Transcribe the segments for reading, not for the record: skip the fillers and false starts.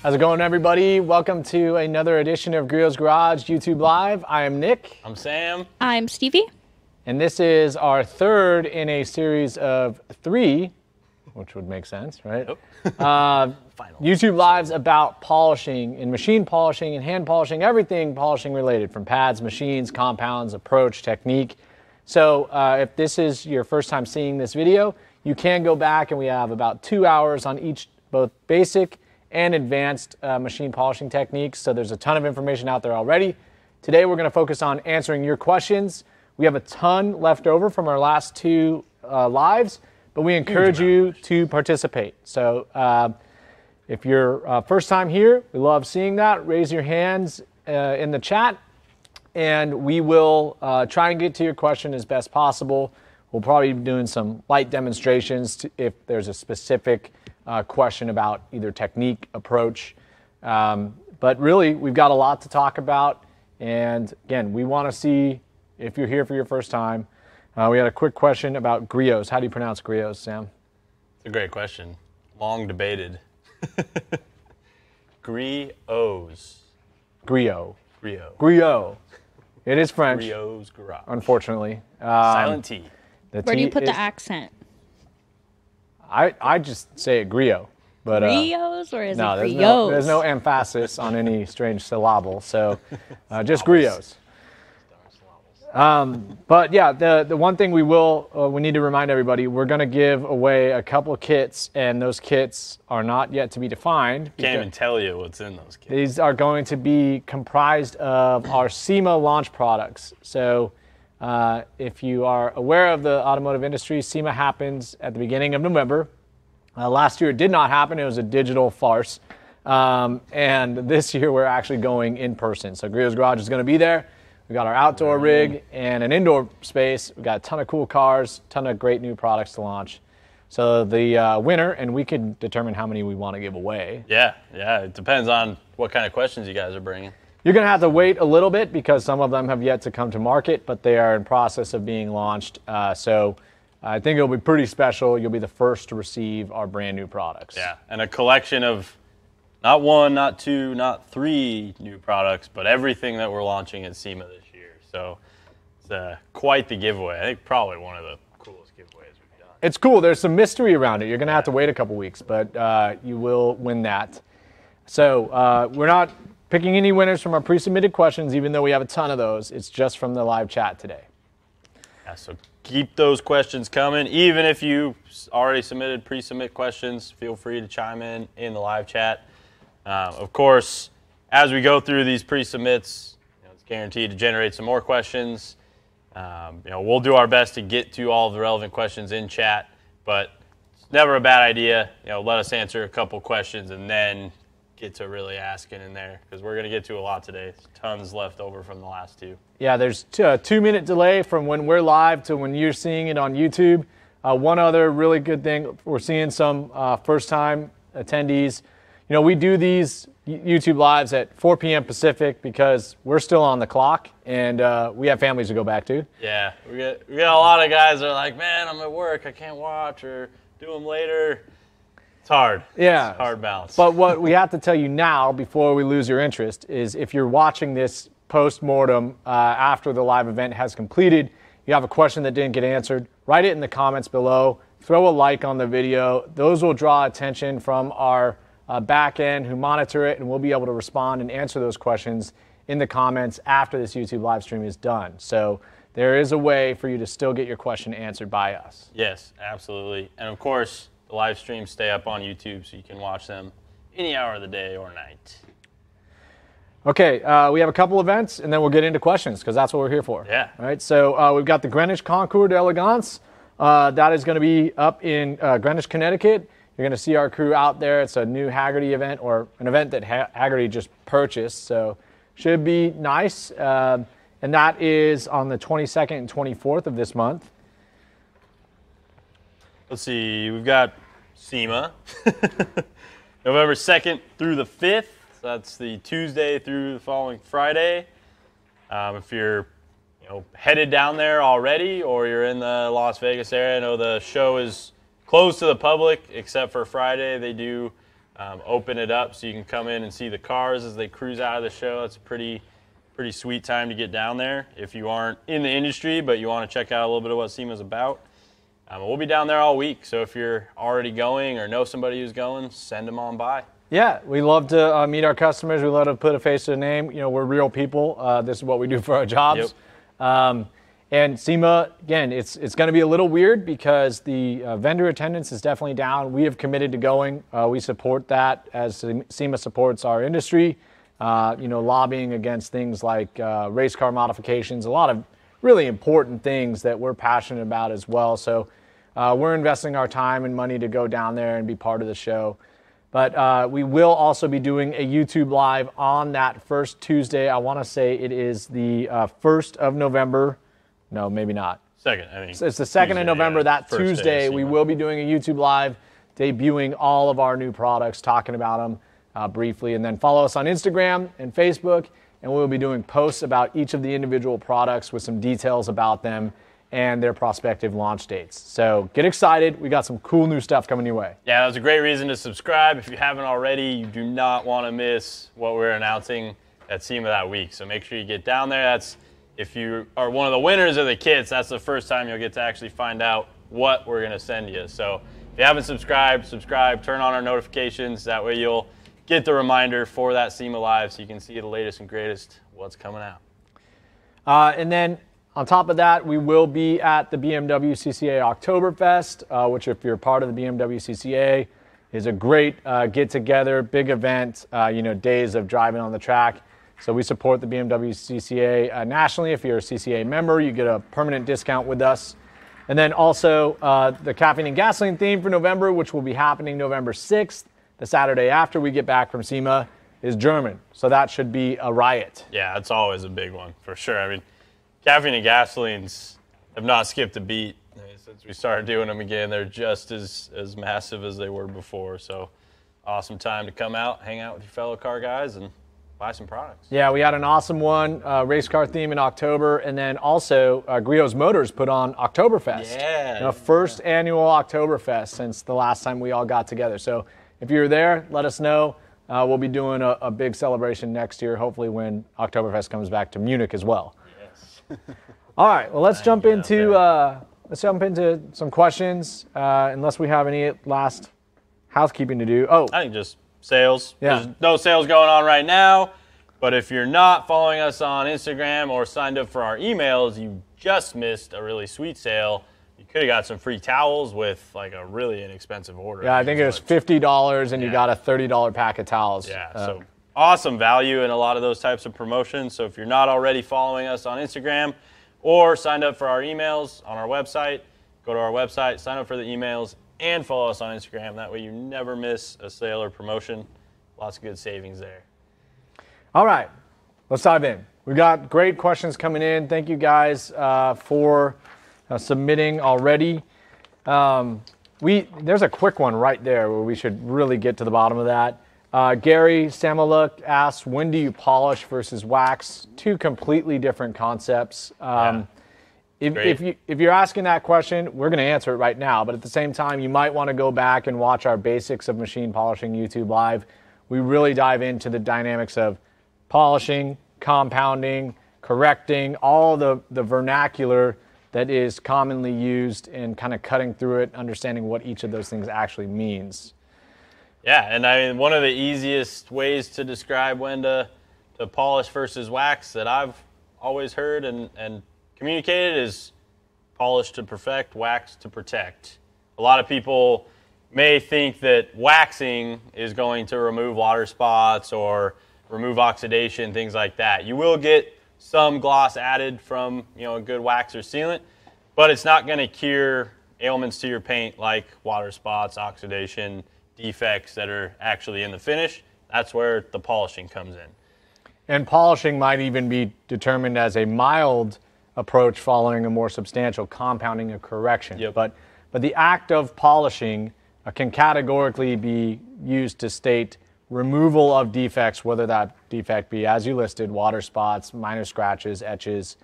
How's it going, everybody? Welcome to another edition of Griot's Garage YouTube Live. I am Nick. I'm Sam. I'm Stevie. And this is our third in a series of 3, which would make sense, right? YouTube Lives about polishing and machine polishing and hand polishing, everything polishing related, from pads, machines, compounds, approach, technique. So if this is your first time seeing this video, you can go back and we have about 2 hours on each, both basic and advanced machine polishing techniques. So there's a ton of information out there already. Today we're going to focus on answering your questions. We have a ton left over from our last 2 lives, but we encourage you to participate. So if you're first time here, we love seeing that. Raise your hands in the chat, and we will try and get to your question as best possible. We'll probably be doing some light demonstrations if there's a specific question about either technique, approach. But really, we've got a lot to talk about. And again, we want to see if you're here for your first time. We had a quick question about griots. How do you pronounce griots, Sam? It's a great question. Long debated. Griots. Griot. Griot. Griot. It is French. Griot's garage. Unfortunately. Silent T. Where do you put the accent? I just say it griot. But, Griots or is it griots? There's no emphasis on any strange syllable, so just griots. But yeah, the one thing we need to remind everybody, we're going to give away a couple of kits, and those kits are not yet to be defined. Can't even tell you what's in those kits. These are going to be comprised of our SEMA launch products. So if you are aware of the automotive industry, SEMA happens at the beginning of November. Last year it did not happen. It was a digital farce. And this year we're actually going in person. So Griot's Garage is going to be there. We got our outdoor rig and an indoor space. We got a ton of cool cars, ton of great new products to launch. So the winner, and we can determine how many we want to give away. Yeah. It depends on what kind of questions you guys are bringing. You're going to have to wait a little bit because some of them have yet to come to market, but they are in process of being launched. So I think it'll be pretty special. You'll be the first to receive our brand new products. Yeah, and a collection of not 1, not 2, not 3 new products, but everything that we're launching at SEMA this year. So it's quite the giveaway. I think probably one of the coolest giveaways we've done. It's cool. There's some mystery around it. You're going to have to wait a couple weeks, but you will win that. So we're not picking any winners from our pre-submitted questions, even though we have a ton of those. It's just from the live chat today. Yeah, so keep those questions coming. Even if you already submitted pre-submit questions, feel free to chime in the live chat. Of course, as we go through these pre-submits, it's guaranteed to generate some more questions. We'll do our best to get to all of the relevant questions in chat, but it's never a bad idea. Let us answer a couple questions and then get to really asking in there, because we're going to get to a lot today. There's tons left over from the last 2. Yeah, there's a 2-minute delay from when we're live to when you're seeing it on YouTube. One other really good thing, we're seeing some first-time attendees. We do these YouTube Lives at 4 p.m. Pacific because we're still on the clock, and we have families to go back to. Yeah, we got a lot of guys that are like, man, I'm at work, I can't watch, or do them later. It's hard. Yeah. It's hard balance. But what we have to tell you now, before we lose your interest, is if you're watching this post-mortem after the live event has completed, you have a question that didn't get answered, write it in the comments below, throw a like on the video. Those will draw attention from our back end who monitor it, and we'll be able to respond and answer those questions in the comments after this YouTube live stream is done. So there is a way for you to still get your question answered by us. Yes, absolutely. And of course, the live streams stay up on YouTube, so you can watch them any hour of the day or night. Okay, we have a couple events, and then we'll get into questions, because that's what we're here for. Yeah. All right, so we've got the Greenwich Concours d'Elegance. That is going to be up in Greenwich, Connecticut. You're going to see our crew out there. It's a new Haggerty event, or an event that Haggerty just purchased, so should be nice. And that is on the 22nd and 24th of this month. Let's see, we've got SEMA, November 2nd through the 5th. So that's the Tuesday through the following Friday. If you're headed down there already, or you're in the Las Vegas area, I know the show is closed to the public except for Friday. They do open it up so you can come in and see the cars as they cruise out of the show. It's a pretty sweet time to get down there if you aren't in the industry, but you want to check out a little bit of what SEMA's about. We'll be down there all week, so if you're already going or know somebody who's going, send them on by. Yeah, we love to meet our customers. We love to put a face to a name. You know, we're real people. This is what we do for our jobs. Yep. And SEMA, again, it's going to be a little weird because the vendor attendance is definitely down. We have committed to going. We support that as SEMA supports our industry. Lobbying against things like race car modifications, a lot of really important things that we're passionate about as well. So we're investing our time and money to go down there and be part of the show. But we will also be doing a YouTube Live on that first Tuesday. I want to say it is the 1st of November. No, maybe not. Second, I mean. It's the 2nd of November, that Tuesday. We will be doing a YouTube Live debuting all of our new products, talking about them briefly. And then follow us on Instagram and Facebook. And we'll be doing posts about each of the individual products with some details about them and their prospective launch dates. So get excited. We got some cool new stuff coming your way. Yeah, that was a great reason to subscribe. If you haven't already, you do not want to miss what we're announcing at SEMA that week. So make sure you get down there. If you are one of the winners of the kits, that's the first time you'll get to actually find out what we're going to send you. So if you haven't subscribed, turn on our notifications. That way you'll get the reminder for that SEMA Live so you can see the latest and greatest what's coming out. And then on top of that, we will be at the BMW CCA Oktoberfest, which if you're part of the BMW CCA is a great get-together, big event, days of driving on the track. So we support the BMW CCA nationally. If you're a CCA member, you get a permanent discount with us. And then also the caffeine and gasoline theme for November, which will be happening November 6th, the Saturday after we get back from SEMA, is German. So that should be a riot. Yeah, that's always a big one, for sure. I mean, caffeine and gasolines have not skipped a beat since we started doing them again. They're just as massive as they were before. So awesome time to come out, hang out with your fellow car guys, and buy some products. Yeah, we had an awesome one, race car theme in October, and then also Griot's Motors put on Oktoberfest. Yeah. First annual Oktoberfest since the last time we all got together. So if you're there, let us know. We'll be doing a big celebration next year, hopefully when Oktoberfest comes back to Munich as well. Yes. All right, well, let's jump into some questions, unless we have any last housekeeping to do. I think just sales. Yeah. There's no sales going on right now, but if you're not following us on Instagram or signed up for our emails, you just missed a really sweet sale. You could have got some free towels with like a really inexpensive order. Yeah, I think it was $50 and you got a $30 pack of towels. Yeah, so awesome value in a lot of those types of promotions. So if you're not already following us on Instagram or signed up for our emails on our website, go to our website, sign up for the emails, and follow us on Instagram. That way you never miss a sale or promotion. Lots of good savings there. All right, let's dive in. We've got great questions coming in. Thank you guys for submitting already. There's a quick one right there where we should really get to the bottom of that. Gary Samaluk asks, when do you polish versus wax? Two completely different concepts. If you're asking that question, we're going to answer it right now. But at the same time, you might want to go back and watch our Basics of Machine Polishing YouTube Live. We really dive into the dynamics of polishing, compounding, correcting, all the vernacular that is commonly used, and kind of cutting through it, understanding what each of those things actually means. Yeah, and I mean, one of the easiest ways to describe when to polish versus wax that I've always heard and communicated is polish to perfect, wax to protect. A lot of people may think that waxing is going to remove water spots or remove oxidation, things like that. You will get some gloss added from a good wax or sealant, but it's not going to cure ailments to your paint like water spots, oxidation, defects that are actually in the finish. That's where the polishing comes in. And polishing might even be determined as a mild approach following a more substantial compounding or correction. Yep. But the act of polishing can categorically be used to state removal of defects, whether that defect be, as you listed, water spots, minor scratches, etches,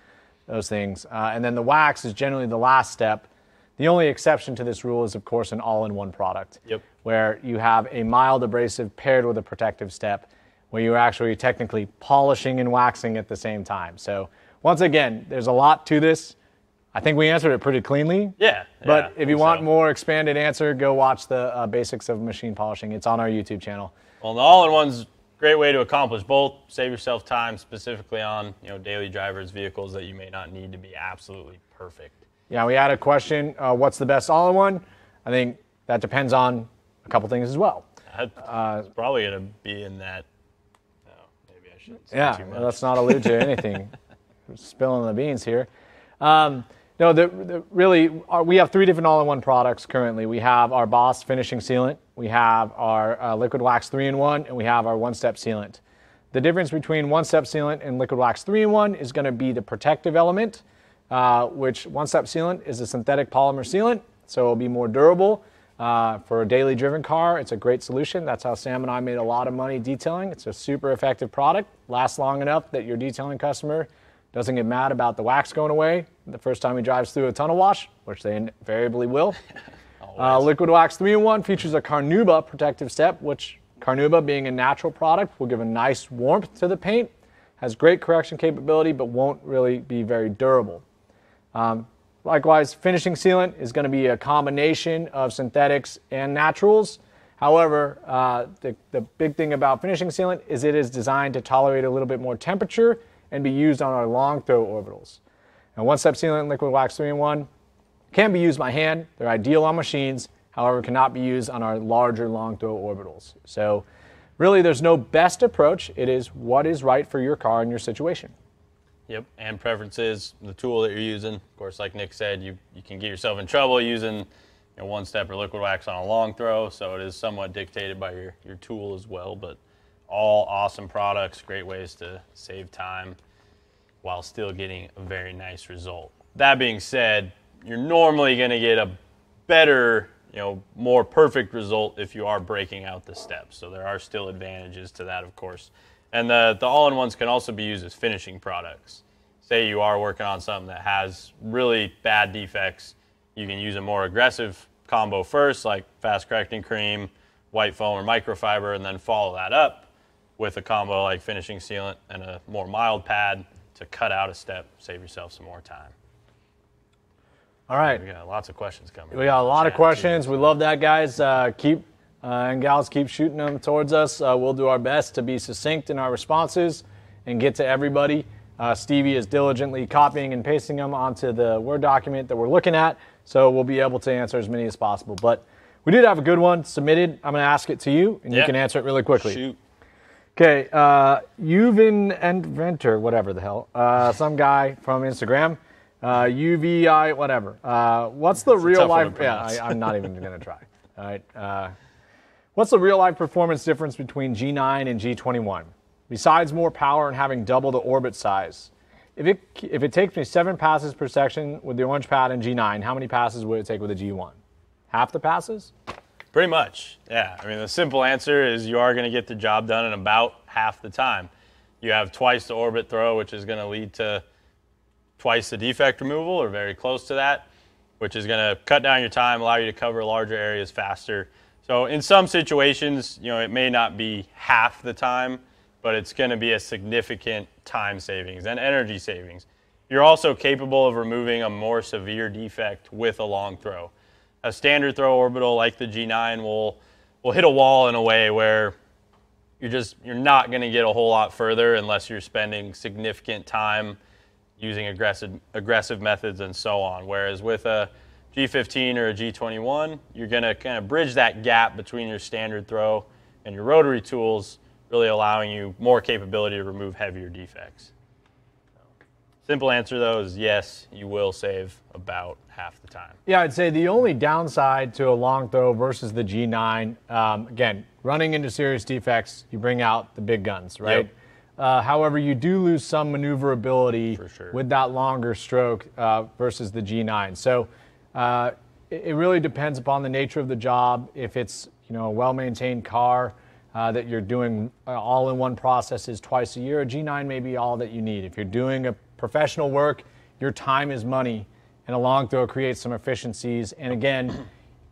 those things. And then the wax is generally the last step. The only exception to this rule is, of course, an all-in-one product. Yep. where you have a mild abrasive paired with a protective step, where you're actually technically polishing and waxing at the same time. So once again, there's a lot to this. I think we answered it pretty cleanly. Yeah. But if you want more expanded answer, go watch the basics of machine polishing. It's on our YouTube channel. Well, the all-in-one's a great way to accomplish both. Save yourself time, specifically on daily drivers, vehicles that you may not need to be absolutely perfect. Yeah, we had a question. What's the best all-in-one? I think that depends on a couple things as well. It's probably going to be in that. No, maybe I shouldn't say too much. Let's not allude to anything. We're spilling the beans here. We have 3 different all-in-one products currently. We have our Boss finishing sealant, we have our liquid wax 3-in-1, and we have our one-step sealant. The difference between one-step sealant and liquid wax 3-in-1 is going to be the protective element, which one-step sealant is a synthetic polymer sealant, so it'll be more durable. For a daily driven car, it's a great solution. That's how Sam and I made a lot of money detailing. It's a super effective product, lasts long enough that your detailing customer doesn't get mad about the wax going away the first time he drives through a tunnel wash, which they invariably will. Liquid wax 3-in-1 features a carnauba protective step, which carnauba, being a natural product, will give a nice warmth to the paint, has great correction capability, but won't really be very durable. Likewise, finishing sealant is going to be a combination of synthetics and naturals. However, the big thing about finishing sealant is it is designed to tolerate a little bit more temperature and be used on our long throw orbitals. Now, one-step sealant and liquid wax 3-in-1 can be used by hand. They're ideal on machines, however, cannot be used on our larger long throw orbitals. So really, there's no best approach. It is what is right for your car and your situation. Yep, and preferences, the tool that you're using. Of course, like Nick said, you can get yourself in trouble using one-step or liquid wax on a long throw, so it is somewhat dictated by your tool as well, but all awesome products, great ways to save time while still getting a very nice result. That being said, you're normally going to get a better, more perfect result if you are breaking out the steps. So there are still advantages to that, of course. And the all-in-ones can also be used as finishing products. Say you are working on something that has really bad defects, you can use a more aggressive combo first, like fast correcting cream, white foam, or microfiber, and then follow that up with a combo like finishing sealant and a more mild pad to cut out a step, save yourself some more time. All right. We got lots of questions coming. We got a lot of questions. We love that, guys. And gals, keep shooting them towards us. We'll do our best to be succinct in our responses and get to everybody. Stevie is diligently copying and pasting them onto the Word document that we're looking at, so we'll be able to answer as many as possible. But we did have a good one submitted. I'm going to ask it to you, and you can answer it really quickly. Shoot. Okay, Uvin and Venter, whatever the hell, some guy from Instagram, UVI, whatever. What's the real life? Yeah, I'm not even going to try. All right. What's the real life performance difference between G9 and G21? Besides more power and having double the orbit size, if it takes me 7 passes per section with the orange pad and G9, how many passes would it take with a G1? Half the passes? Pretty much, yeah. I mean, the simple answer is you are going to get the job done in about half the time. You have twice the orbit throw, which is going to lead to twice the defect removal, or very close to that, which is going to cut down your time, allow you to cover larger areas faster. So in some situations, it may not be half the time, but it's going to be a significant time savings and energy savings. You're also capable of removing a more severe defect with a long throw. A standard throw orbital like the G9 will hit a wall in a way where you're not going to get a whole lot further unless you're spending significant time using aggressive methods and so on. Whereas with a G15 or a G21, you're going to kind of bridge that gap between your standard throw and your rotary tools, really allowing you more capability to remove heavier defects. Simple answer, though, is yes, you will save about half the time. Yeah, I'd say the only downside to a long throw versus the G9, again, running into serious defects, you bring out the big guns, right? Yep. However, you do lose some maneuverability with that longer stroke versus the G9. So it really depends upon the nature of the job. If it's a well-maintained car that you're doing all-in-one processes twice a year, a G9 may be all that you need. If you're doing a professional work, your time is money, and a long throw creates some efficiencies. And again,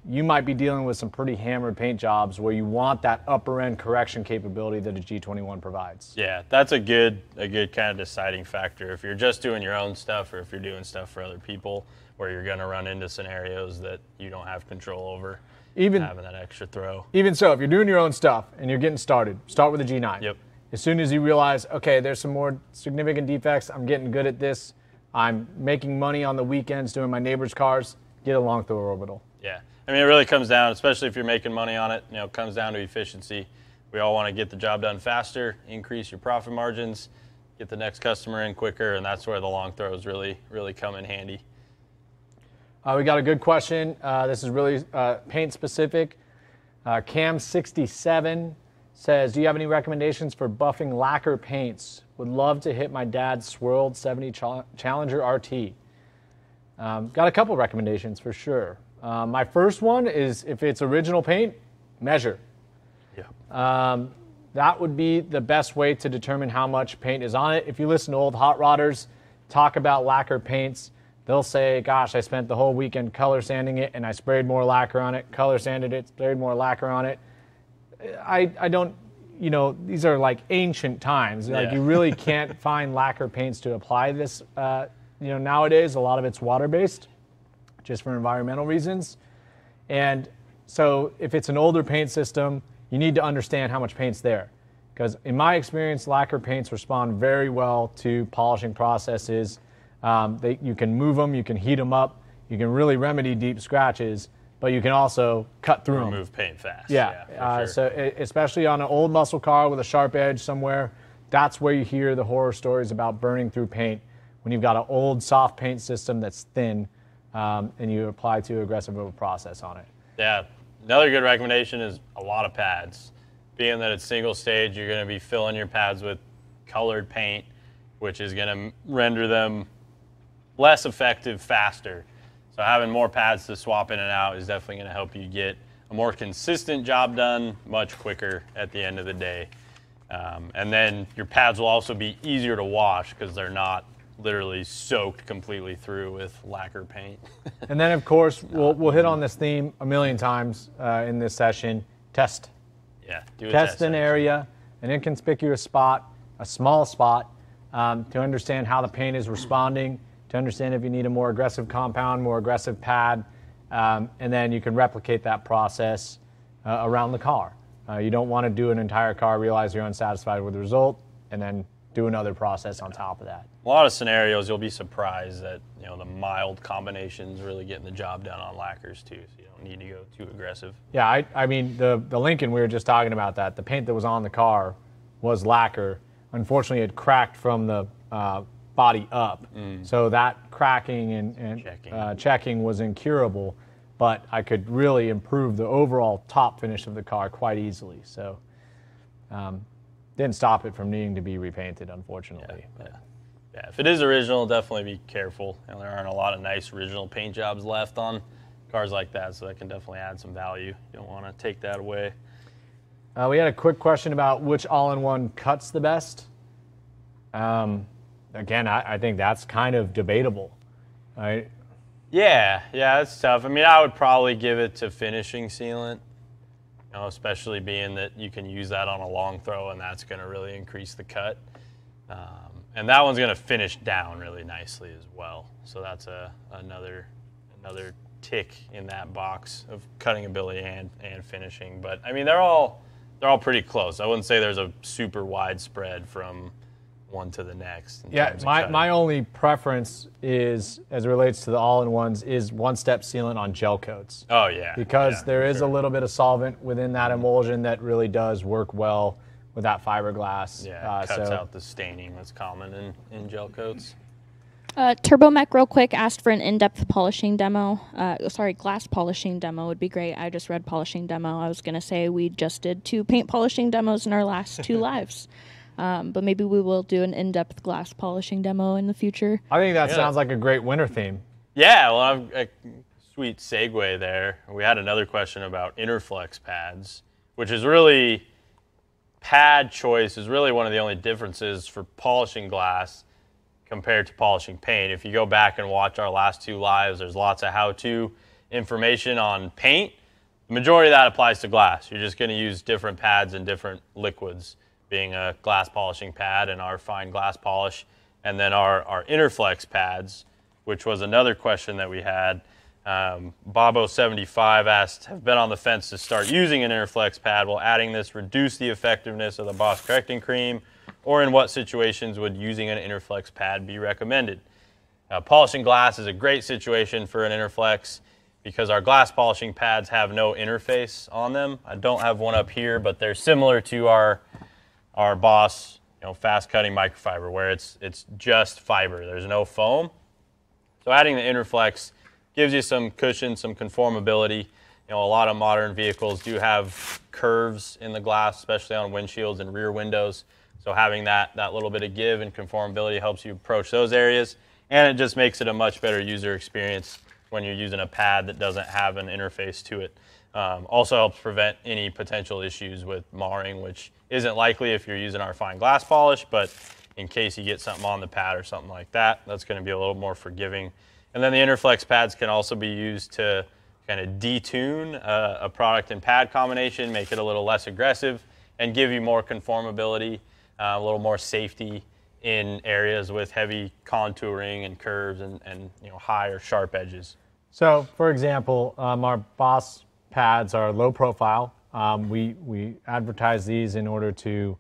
you might be dealing with some pretty hammered paint jobs where you want that upper end correction capability that a G21 provides. Yeah, that's a good kind of deciding factor. If you're just doing your own stuff or if you're doing stuff for other people where you're going to run into scenarios that you don't have control over, even having that extra throw. Even so, if you're doing your own stuff and you're getting started, start with a G9. Yep. As soon as you realize, okay, there's some more significant defects, I'm getting good at this, I'm making money on the weekends doing my neighbor's cars, get a long throw orbital. Yeah. I mean, it really comes down, especially if you're making money on it, it comes down to efficiency. We all want to get the job done faster, increase your profit margins, get the next customer in quicker, and that's where the long throws really come in handy. We got a good question. This is really paint specific. Cam67 says, do you have any recommendations for buffing lacquer paints? Would love to hit my dad's swirled 70 Challenger RT. Got a couple recommendations for sure. My first one is if it's original paint, measure. Yeah. That would be the best way to determine how much paint is on it. If you listen to old hot rodders talk about lacquer paints, they'll say, gosh, I spent the whole weekend color sanding it and I sprayed more lacquer on it, color sanded it, sprayed more lacquer on it. I don't, these are like ancient times. Yeah. Like you really can't find lacquer paints to apply this. Nowadays, a lot of it's water-based, just for environmental reasons. And so if it's an older paint system, you need to understand how much paint's there. Because in my experience, lacquer paints respond very well to polishing processes. You can move them, you can heat them up, you can really remedy deep scratches, but you can also cut through them. Remove paint fast. Yeah, sure. So especially on an old muscle car with a sharp edge somewhere, that's where you hear the horror stories about burning through paint when you've got an old soft paint system that's thin and you apply too aggressive of a process on it. Yeah, another good recommendation is a lot of pads. Being that it's single stage, you're going to be filling your pads with colored paint, which is going to render them less effective faster. So having more pads to swap in and out is definitely going to help you get a more consistent job done much quicker at the end of the day. And then your pads will also be easier to wash because they're not literally soaked completely through with lacquer paint. And then, of course, we'll hit on this theme a million times in this session. Test. Yeah, do a test an area, an inconspicuous spot, a small spot, to understand how the paint is responding, to understand if you need a more aggressive compound, more aggressive pad, and then you can replicate that process around the car. You don't want to do an entire car, realize you're unsatisfied with the result, and then do another process on top of that. A lot of scenarios, you'll be surprised that the mild combinations really getting the job done on lacquers too, so you don't need to go too aggressive. Yeah, I mean, the Lincoln, we were just talking about that. The paint that was on the car was lacquer. Unfortunately, it cracked from the body up. So that cracking and checking was incurable, but I could really improve the overall top finish of the car quite easily. So didn't stop it from needing to be repainted, unfortunately. Yeah, if it is original, definitely be careful. There aren't a lot of nice original paint jobs left on cars like that, so that can definitely add some value. You don't want to take that away. We had a quick question about which all-in-one cuts the best. Again, I think that's kind of debatable, right? Yeah, that's tough. I mean, I would probably give it to finishing sealant, especially being that you can use that on a long throw, and that's going to really increase the cut. And that one's going to finish down really nicely as well. So that's another tick in that box of cutting ability and finishing. But I mean, they're all pretty close. I wouldn't say there's a super wide spread from one to the next. Yeah, my only preference is, as it relates to the all-in-ones, is one-step sealant on gel coats. Oh, yeah. Because there is a little bit of solvent within that emulsion that really does work well with that fiberglass. Yeah, it cuts out the staining that's common in gel coats. TurboMech real quick asked for an in-depth polishing demo. Glass polishing demo would be great. I just read polishing demo. I was going to say we just did 2 paint polishing demos in our last 2 lives. But maybe we will do an in-depth glass polishing demo in the future. I think that sounds like a great winter theme. Yeah, well, a sweet segue there. We had another question about Interflex pads, which is really, pad choice is really one of the only differences for polishing glass compared to polishing paint. If you go back and watch our last 2 lives, there's lots of how-to information on paint, the majority of that applies to glass. You're just going to use different pads and different liquids, being a glass polishing pad and our fine glass polish, and then our Interflex pads, which was another question that we had. Bobo75 asked, have been on the fence to start using an Interflex pad. Will adding this reduce the effectiveness of the Boss correcting cream, or in what situations would using an Interflex pad be recommended? Polishing glass is a great situation for an Interflex because our glass polishing pads have no interface on them. I don't have one up here, but they're similar to our Boss, fast cutting microfiber, where it's just fiber. There's no foam. So adding the Interflex gives you some cushion, some conformability. A lot of modern vehicles do have curves in the glass, especially on windshields and rear windows. So having that little bit of give and conformability helps you approach those areas, and it just makes it a much better user experience when you're using a pad that doesn't have an interface to it. Also helps prevent any potential issues with marring, which isn't likely if you're using our fine glass polish, but in case you get something on the pad or something like that, that's going to be a little more forgiving. And then the Interflex pads can also be used to kind of detune a product and pad combination, make it a little less aggressive, and give you more conformability, a little more safety in areas with heavy contouring and curves and high or sharp edges. So, for example, our Boss pads are low profile. We advertise these in order to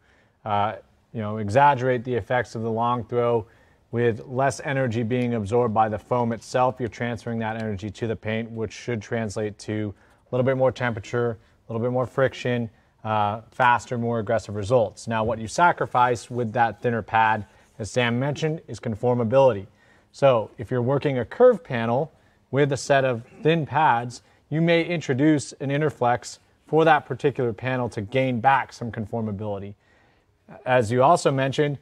exaggerate the effects of the long throw. With less energy being absorbed by the foam itself, you're transferring that energy to the paint, which should translate to a little bit more temperature, a little bit more friction, faster, more aggressive results. Now, what you sacrifice with that thinner pad, as Sam mentioned, is conformability. So if you're working a curved panel with a set of thin pads, you may introduce an Interflex for that particular panel to gain back some conformability. As you also mentioned,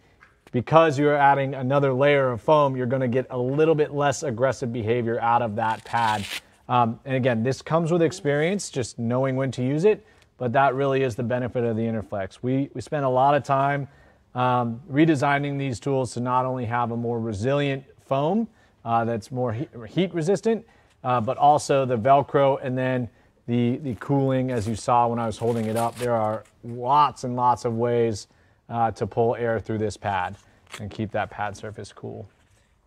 because you're adding another layer of foam, you're going to get a little bit less aggressive behavior out of that pad. And again, this comes with experience, just knowing when to use it, but that really is the benefit of the Interflex. We spend a lot of time redesigning these tools to not only have a more resilient foam that's more heat resistant, but also the Velcro and then the cooling, as you saw when I was holding it up. There are lots and lots of ways to pull air through this pad and keep that pad surface cool.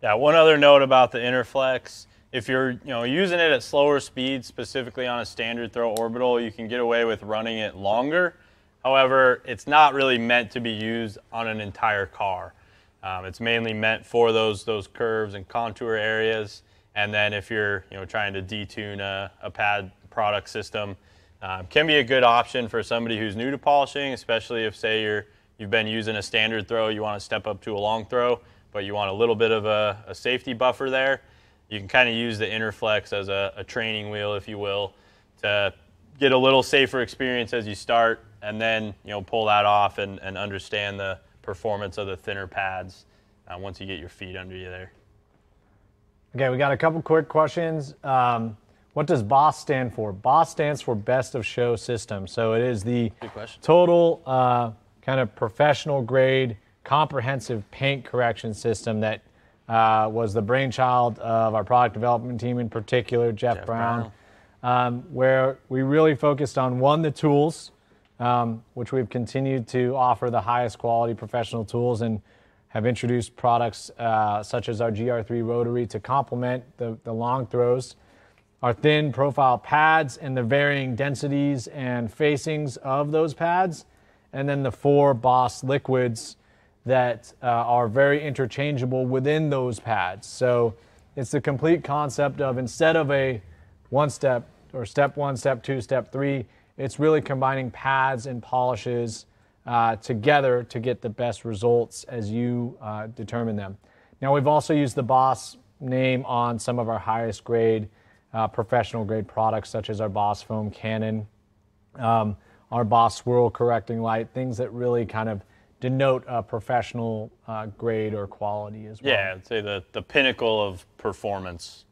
Yeah, one other note about the Interflex, if you're using it at slower speeds, specifically on a standard throw orbital, you can get away with running it longer. However, it's not really meant to be used on an entire car. It's mainly meant for those curves and contour areas. And then if you're trying to detune a pad product system, can be a good option for somebody who's new to polishing, especially if, say, you've been using a standard throw, you want to step up to a long throw, but you want a little bit of a safety buffer there. You can kind of use the Interflex as a training wheel, if you will, to get a little safer experience as you start, and then pull that off and understand the performance of the thinner pads once you get your feet under you there. Okay, we got a couple quick questions. What does BOSS stand for? BOSS stands for Best of Show System. So it is the total kind of professional grade, comprehensive paint correction system that was the brainchild of our product development team, in particular, Jeff Brown. Where we really focused on, the tools, which we've continued to offer the highest quality professional tools and have introduced products such as our GR3 rotary to complement the long throws, our thin profile pads and the varying densities and facings of those pads, and then the 4 Boss liquids that are very interchangeable within those pads. So it's the complete concept of, instead of a one-step or step 1, step 2, step 3, it's really combining pads and polishes together to get the best results as you determine them. Now, we've also used the Boss name on some of our highest grade professional grade products, such as our Boss Foam Cannon, our Boss Swirl Correcting Light, things that really kind of denote a professional grade or quality as well. Yeah, I'd say the pinnacle of performance.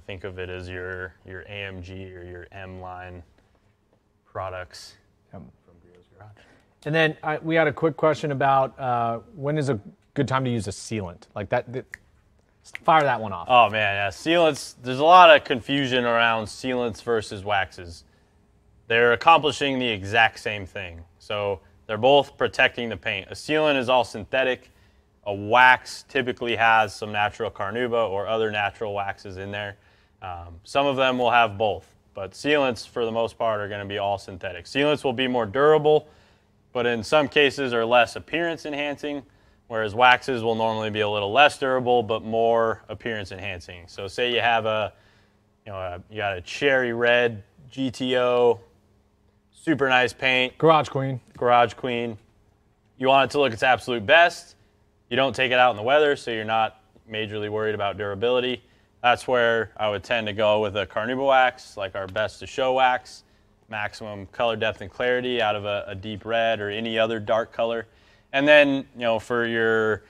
Think of it as your AMG or your M line products from Griot's Garage. And then we had a quick question about when is a good time to use a sealant. Like that Fire that one off. Oh, man, yeah. Sealants, there's a lot of confusion around sealants versus waxes. They're accomplishing the exact same thing. So they're both protecting the paint. A sealant is all synthetic. A wax typically has some natural carnauba or other natural waxes in there. Some of them will have both, but sealants, for the most part, are going to be all synthetic. Sealants will be more durable, but in some cases are less appearance enhancing, whereas waxes will normally be a little less durable but more appearance enhancing. So say you have you got a cherry red GTO, super nice paint. Garage Queen. You want it to look its absolute best. You don't take it out in the weather, so you're not majorly worried about durability. That's where I would tend to go with a carnauba wax, like our best to show wax, maximum color depth and clarity out of a deep red or any other dark color. And then, for your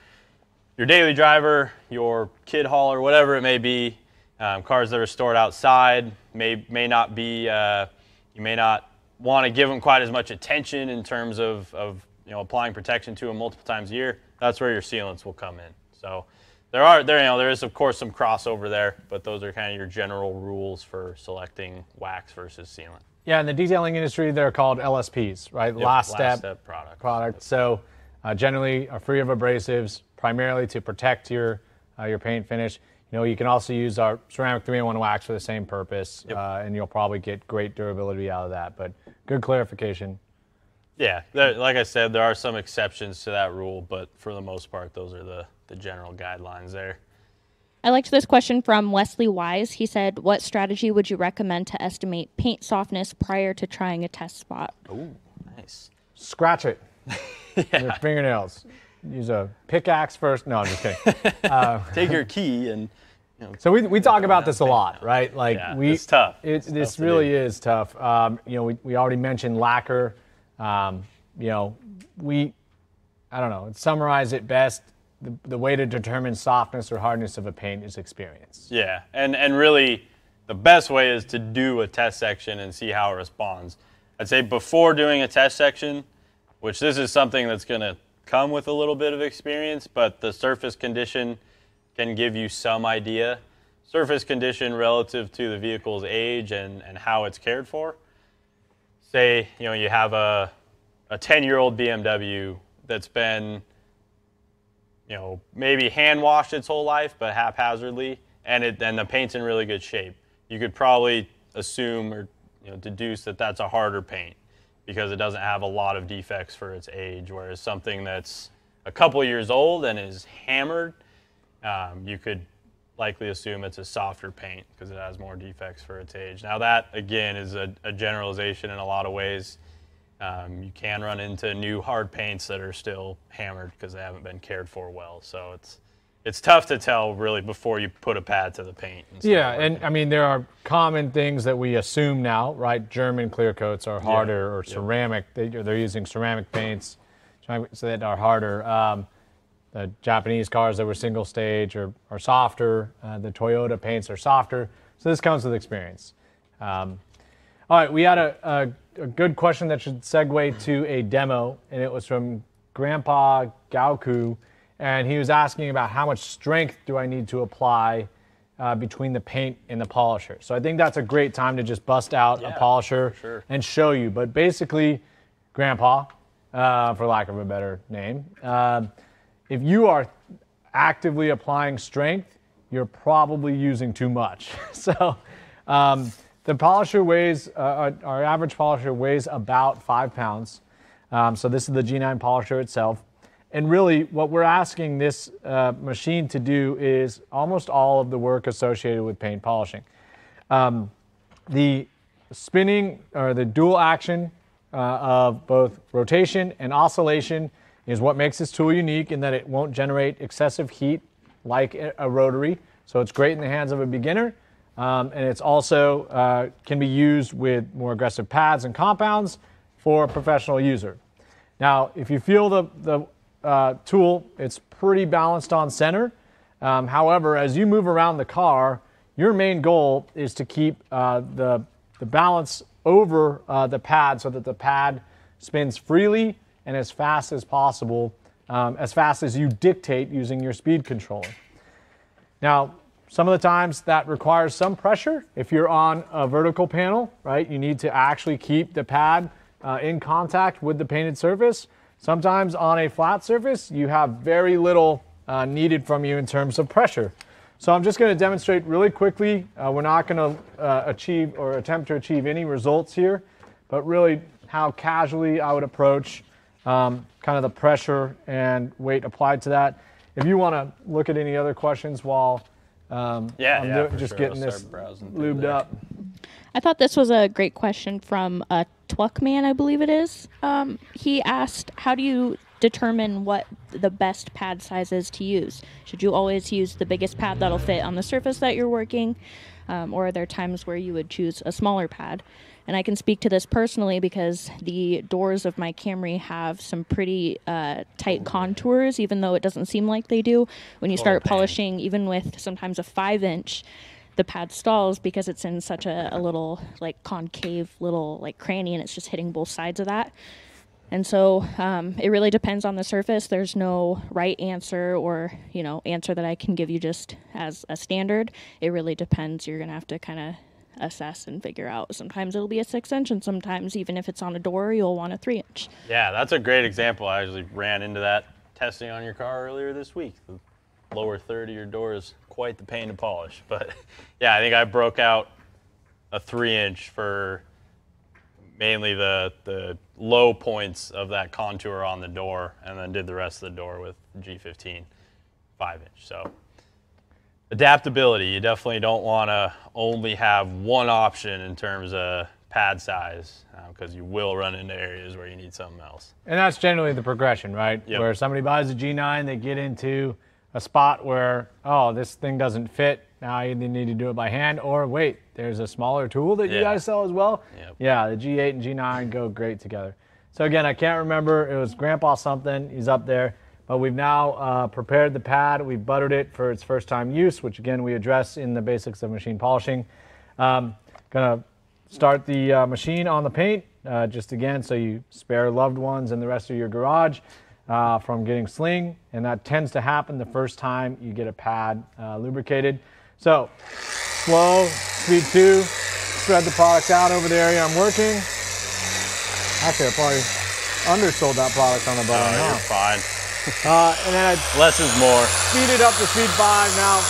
daily driver, your kid hauler, whatever it may be, cars that are stored outside may not be, you may not want to give them quite as much attention in terms of applying protection to them multiple times a year. That's where your sealants will come in. So there is of course some crossover there, but those are kind of your general rules for selecting wax versus sealant. Yeah, in the detailing industry, they're called LSPs, right? Yep, last step product. So generally are free of abrasives, primarily to protect your paint finish. You can also use our ceramic 3-in-1 wax for the same purpose, and you'll probably get great durability out of that. But good clarification. Yeah, like I said, there are some exceptions to that rule, but for the most part, those are the general guidelines there. I liked this question from Wesley Wise. He said, what strategy would you recommend to estimate paint softness prior to trying a test spot? Oh, nice. Scratch it with your fingernails. Use a pickaxe first. No, I'm just kidding. Take your key and... So we talk about this a lot, right? Like it's tough. This really is tough. We already mentioned lacquer. I don't know, summarize it best, the way to determine softness or hardness of a paint is experience. Yeah, and really the best way is to do a test section and see how it responds. I'd say before doing a test section, which this is something that's going to come with a little bit of experience, but the surface condition can give you some idea. Surface condition relative to the vehicle's age and how it's cared for. Say, you have a 10-year-old BMW that's been, maybe hand washed its whole life, but haphazardly, and the paint's in really good shape. You could probably assume or deduce that that's a harder paint because it doesn't have a lot of defects for its age, whereas something that's a couple years old and is hammered, you could likely assume it's a softer paint because it has more defects for its age. Now that, again, is a generalization in a lot of ways. You can run into new hard paints that are still hammered because they haven't been cared for well. So it's tough to tell really before you put a pad to the paint. Yeah, and I mean there are common things that we assume now, right? German clear coats are harder, or ceramic. They're using ceramic paints so that are harder. The Japanese cars that were single stage are softer. The Toyota paints are softer. So this comes with experience. All right, we had a good question that should segue to a demo, and it was from Grandpa Gauku, and he was asking about how much strength do I need to apply between the paint and the polisher. So I think that's a great time to just bust out a polisher and show you. But basically, Grandpa, for lack of a better name, if you are actively applying strength, you're probably using too much. So the polisher weighs, our average polisher weighs about 5 pounds. So this is the G9 polisher itself. And really what we're asking this machine to do is almost all of the work associated with paint polishing. The spinning or the dual action of both rotation and oscillation is what makes this tool unique in that it won't generate excessive heat like a rotary. So it's great in the hands of a beginner. And it's also can be used with more aggressive pads and compounds for a professional user. Now, if you feel the tool, it's pretty balanced on center. However, as you move around the car, your main goal is to keep the balance over the pad so that the pad spins freely and as fast as possible, as fast as you dictate using your speed controller. Now, some of the times that requires some pressure. If you're on a vertical panel, right, you need to actually keep the pad in contact with the painted surface. Sometimes on a flat surface, you have very little needed from you in terms of pressure. So I'm just going to demonstrate really quickly. We're not going to achieve or attempt to achieve any results here, but really how casually I would approach kind of the pressure and weight applied to that. If you want to look at any other questions while I'm just getting this lubed up. I thought this was a great question from Tluckman, I believe it is. He asked, how do you determine what the best pad size is to use? Should you always use the biggest pad that'll fit on the surface that you're working? Or are there times where you would choose a smaller pad? And I can speak to this personally because the doors of my Camry have some pretty tight contours, even though it doesn't seem like they do. When you start polishing, even with sometimes a 5-inch, the pad stalls because it's in such a little like concave little like cranny, and it's just hitting both sides of that. And so it really depends on the surface. There's no right answer or, answer that I can give you just as a standard. It really depends. You're going to have to kind of assess and figure out. Sometimes it'll be a 6-inch, and sometimes even if it's on a door, you'll want a 3-inch. Yeah, that's a great example. I actually ran into that testing on your car earlier this week. The lower third of your door is quite the pain to polish. But yeah, I think I broke out a 3-inch for mainly the low points of that contour on the door, and then did the rest of the door with G15 5-inch. So adaptability, you definitely don't want to only have one option in terms of pad size, because you will run into areas where you need something else. And that's generally the progression, right? Yep. Where somebody buys a G9, they get into a spot where, oh, this thing doesn't fit. Now you need to do it by hand, or wait, there's a smaller tool that you guys sell as well. Yep. Yeah, the G8 and G9 go great together. So again, I can't remember, it was Grandpa something, he's up there. But we've now prepared the pad. We've buttered it for its first time use, which again we address in the basics of machine polishing. Gonna start the machine on the paint, just again so you spare loved ones and the rest of your garage from getting sling, and that tends to happen the first time you get a pad lubricated. So slow, speed 2, spread the product out over the area I'm working. Actually, I probably undersold that product on the button. Oh, you're fine. And then less is more. Speed it up to speed 5. Now,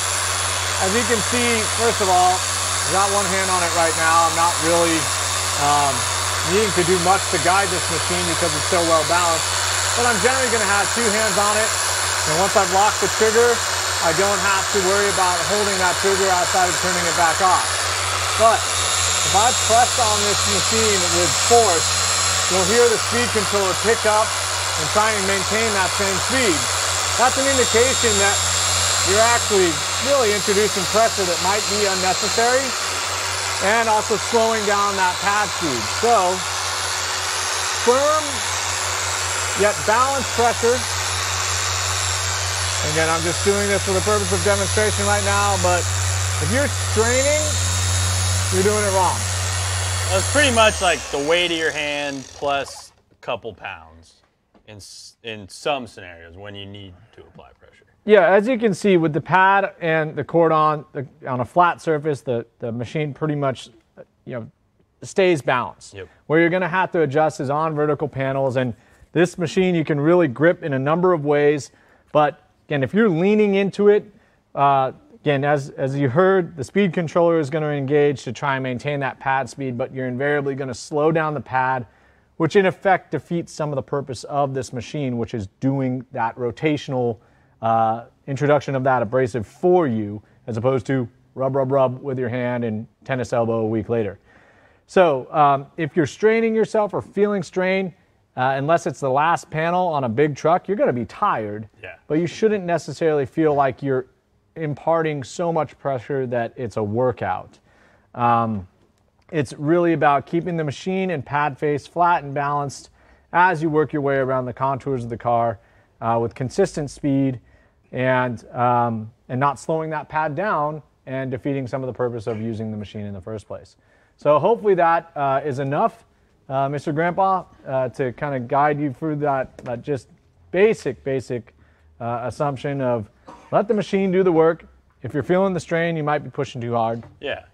as you can see, first of all, I've got one hand on it right now. I'm not really needing to do much to guide this machine because it's so well balanced. But I'm generally going to have 2 hands on it. And once I've locked the trigger, I don't have to worry about holding that trigger outside of turning it back off. But if I press on this machine with force, you'll hear the speed controller pick up and try and maintain that same speed. That's an indication that you're actually really introducing pressure that might be unnecessary and also slowing down that pad speed. So, firm yet balanced pressure. Again, I'm just doing this for the purpose of demonstration right now, but if you're straining, you're doing it wrong. Well, it's pretty much like the weight of your hand plus a couple pounds in some scenarios when you need to apply pressure. Yeah, as you can see with the pad and the cordon on a flat surface, the machine pretty much stays balanced. Yep. Where you're going to have to adjust is on vertical panels, and this machine you can really grip in a number of ways. But again, if you're leaning into it, again, as you heard, the speed controller is going to engage to try and maintain that pad speed, but you're invariably going to slow down the pad, which in effect defeats some of the purpose of this machine, which is doing that rotational introduction of that abrasive for you, as opposed to rub with your hand and tennis elbow a week later. So if you're straining yourself or feeling strain, unless it's the last panel on a big truck, you're going to be tired, but you shouldn't necessarily feel like you're imparting so much pressure that it's a workout. It's really about keeping the machine and pad face flat and balanced as you work your way around the contours of the car with consistent speed and not slowing that pad down and defeating some of the purpose of using the machine in the first place. So hopefully that is enough, Mr. Grandpa, to kind of guide you through that just basic assumption of let the machine do the work. if you're feeling the strain, you might be pushing too hard. Yeah.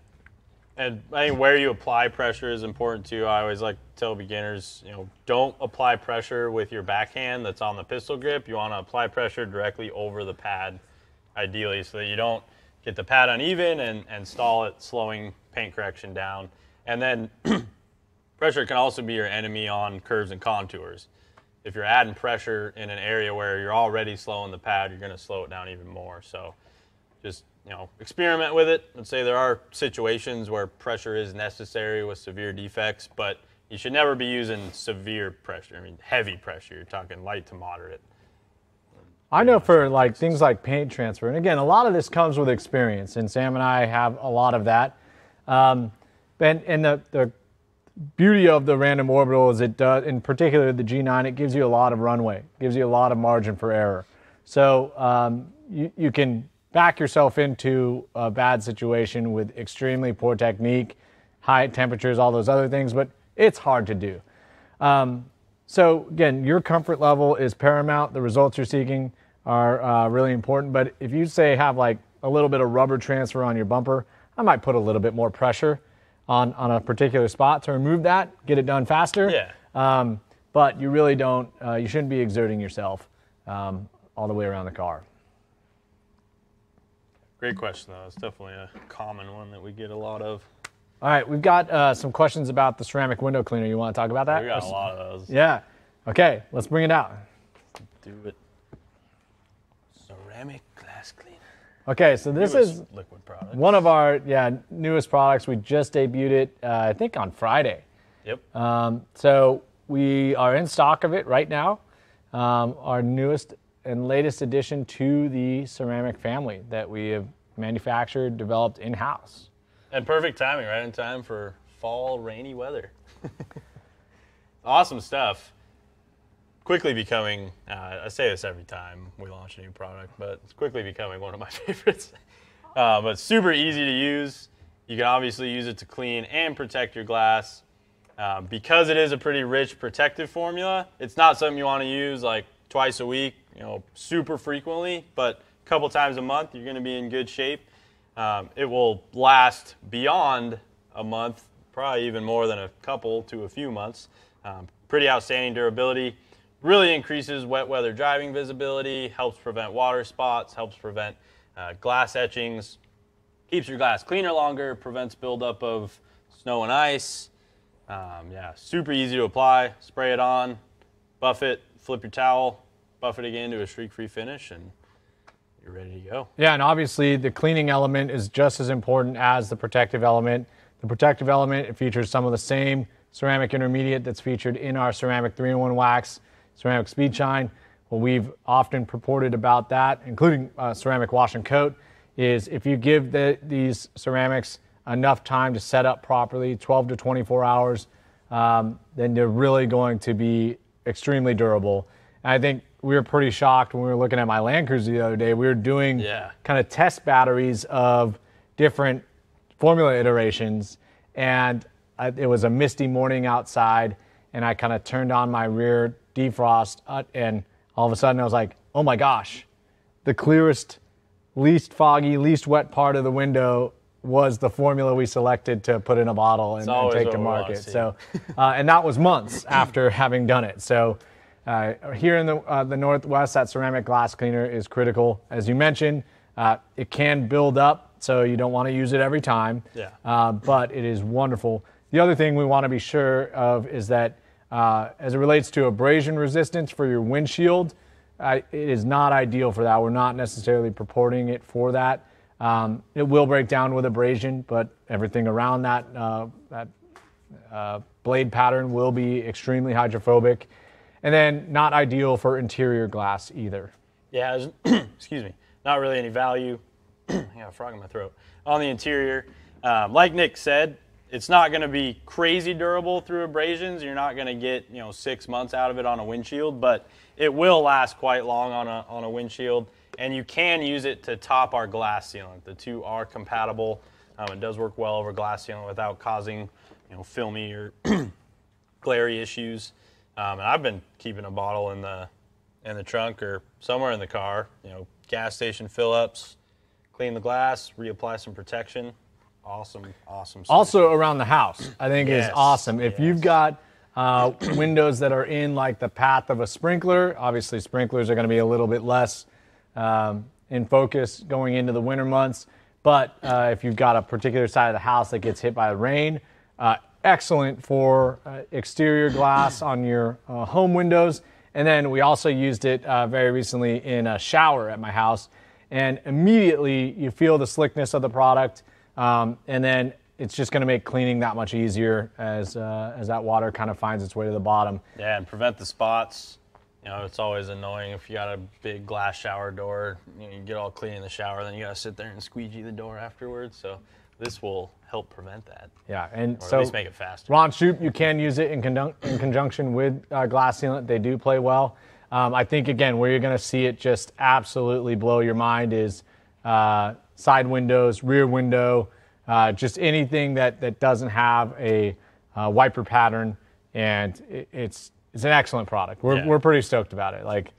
And I think where you apply pressure is important too. I always like to tell beginners, don't apply pressure with your backhand that's on the pistol grip. You want to apply pressure directly over the pad, ideally, so that you don't get the pad uneven and stall it, slowing paint correction down. And then pressure can also be your enemy on curves and contours. If you're adding pressure in an area where you're already slowing the pad, you're going to slow it down even more. So just experiment with it. Let's say there are situations where pressure is necessary with severe defects, but you should never be using severe pressure. I mean, heavy pressure. You're talking light to moderate. I know for like things like paint transfer, and again, a lot of this comes with experience, and Sam and I have a lot of that. And the beauty of the random orbital is it does, in particular the G9, it gives you a lot of runway, gives you a lot of margin for error. So you can back yourself into a bad situation with extremely poor technique, high temperatures, all those other things, but it's hard to do. So again, your comfort level is paramount. The results you're seeking are really important, but if you say have like a little bit of rubber transfer on your bumper, I might put a little bit more pressure on a particular spot to remove that, get it done faster. Yeah. But you really don't, you shouldn't be exerting yourself all the way around the car. Great question, though. It's definitely a common one that we get a lot of. All right, we've got some questions about the ceramic window cleaner. You want to talk about that? We got a lot of those. Yeah. Okay, let's bring it out. Do it. Ceramic glass cleaner. Okay, so this is liquid product. One of our newest products. We just debuted it, I think, on Friday. Yep. So we are in stock of it right now. Our newest and latest addition to the ceramic family that we have manufactured, developed in-house. And perfect timing, right in time for fall rainy weather. Awesome stuff. Quickly becoming, I say this every time we launch a new product, but it's quickly becoming one of my favorites. But super easy to use. You can obviously use it to clean and protect your glass. Because it is a pretty rich protective formula, it's not something you want to use like twice a week, super frequently, but a couple times a month, you're going to be in good shape. It will last beyond a month, probably even more than a couple to a few months. Pretty outstanding durability. Really increases wet weather driving visibility, helps prevent water spots, helps prevent glass etchings, keeps your glass cleaner longer, prevents buildup of snow and ice. Super easy to apply. Spray it on, buff it, flip your towel, buff it again to a streak-free finish, and you're ready to go. Yeah, and obviously the cleaning element is just as important as the protective element. The protective element, it features some of the same ceramic intermediate that's featured in our ceramic 3-in-1 wax, ceramic speed shine. What we've often purported about that, including ceramic wash and coat, is if you give these ceramics enough time to set up properly, 12 to 24 hours, then they're really going to be extremely durable. And I think we were pretty shocked when we were looking at my Land Cruiser the other day. We were doing kind of test batteries of different formula iterations, and it was a misty morning outside, and I kind of turned on my rear defrost, and all of a sudden I was like, oh my gosh, the clearest, least foggy, least wet part of the window was the formula we selected to put in a bottle and take to market. So, and that was months after having done it. So here in the Northwest, that ceramic glass cleaner is critical. As you mentioned, it can build up, so you don't want to use it every time, but it is wonderful. The other thing we want to be sure of is that as it relates to abrasion resistance for your windshield, it is not ideal for that. We're not necessarily purporting it for that. It will break down with abrasion, but everything around that blade pattern will be extremely hydrophobic. And then not ideal for interior glass either. Yeah, excuse me, not really any value. I got a frog in my throat. On the interior, like Nick said, it's not going to be crazy durable through abrasions. You're not going to get 6 months out of it on a windshield, but it will last quite long on a windshield. And you can use it to top our glass sealant. The two are compatible. It does work well over glass sealant without causing filmy or glary issues. And I've been keeping a bottle in the trunk or somewhere in the car. Gas station fill-ups, clean the glass, reapply some protection. Awesome solution. Also around the house, I think is Yes, awesome. If you've got windows that are in like the path of a sprinkler, obviously sprinklers are going to be a little bit less in focus going into the winter months. But if you've got a particular side of the house that gets hit by the rain, excellent for exterior glass on your home windows. And then we also used it very recently in a shower at my house. And immediately you feel the slickness of the product. And then it's just going to make cleaning that much easier as that water kind of finds its way to the bottom. Yeah, and prevent the spots. You know, it's always annoying if you got a big glass shower door. You get all clean in the shower, then you got to sit there and squeegee the door afterwards. So this will help prevent that. Yeah, and or so at least make it faster. Ron Shoop, you can use it in conjunction with glass sealant. They do play well. I think, again, where you're going to see it just absolutely blow your mind is side windows, rear window, just anything that doesn't have a wiper pattern, and it's an excellent product. We're pretty stoked about it. Like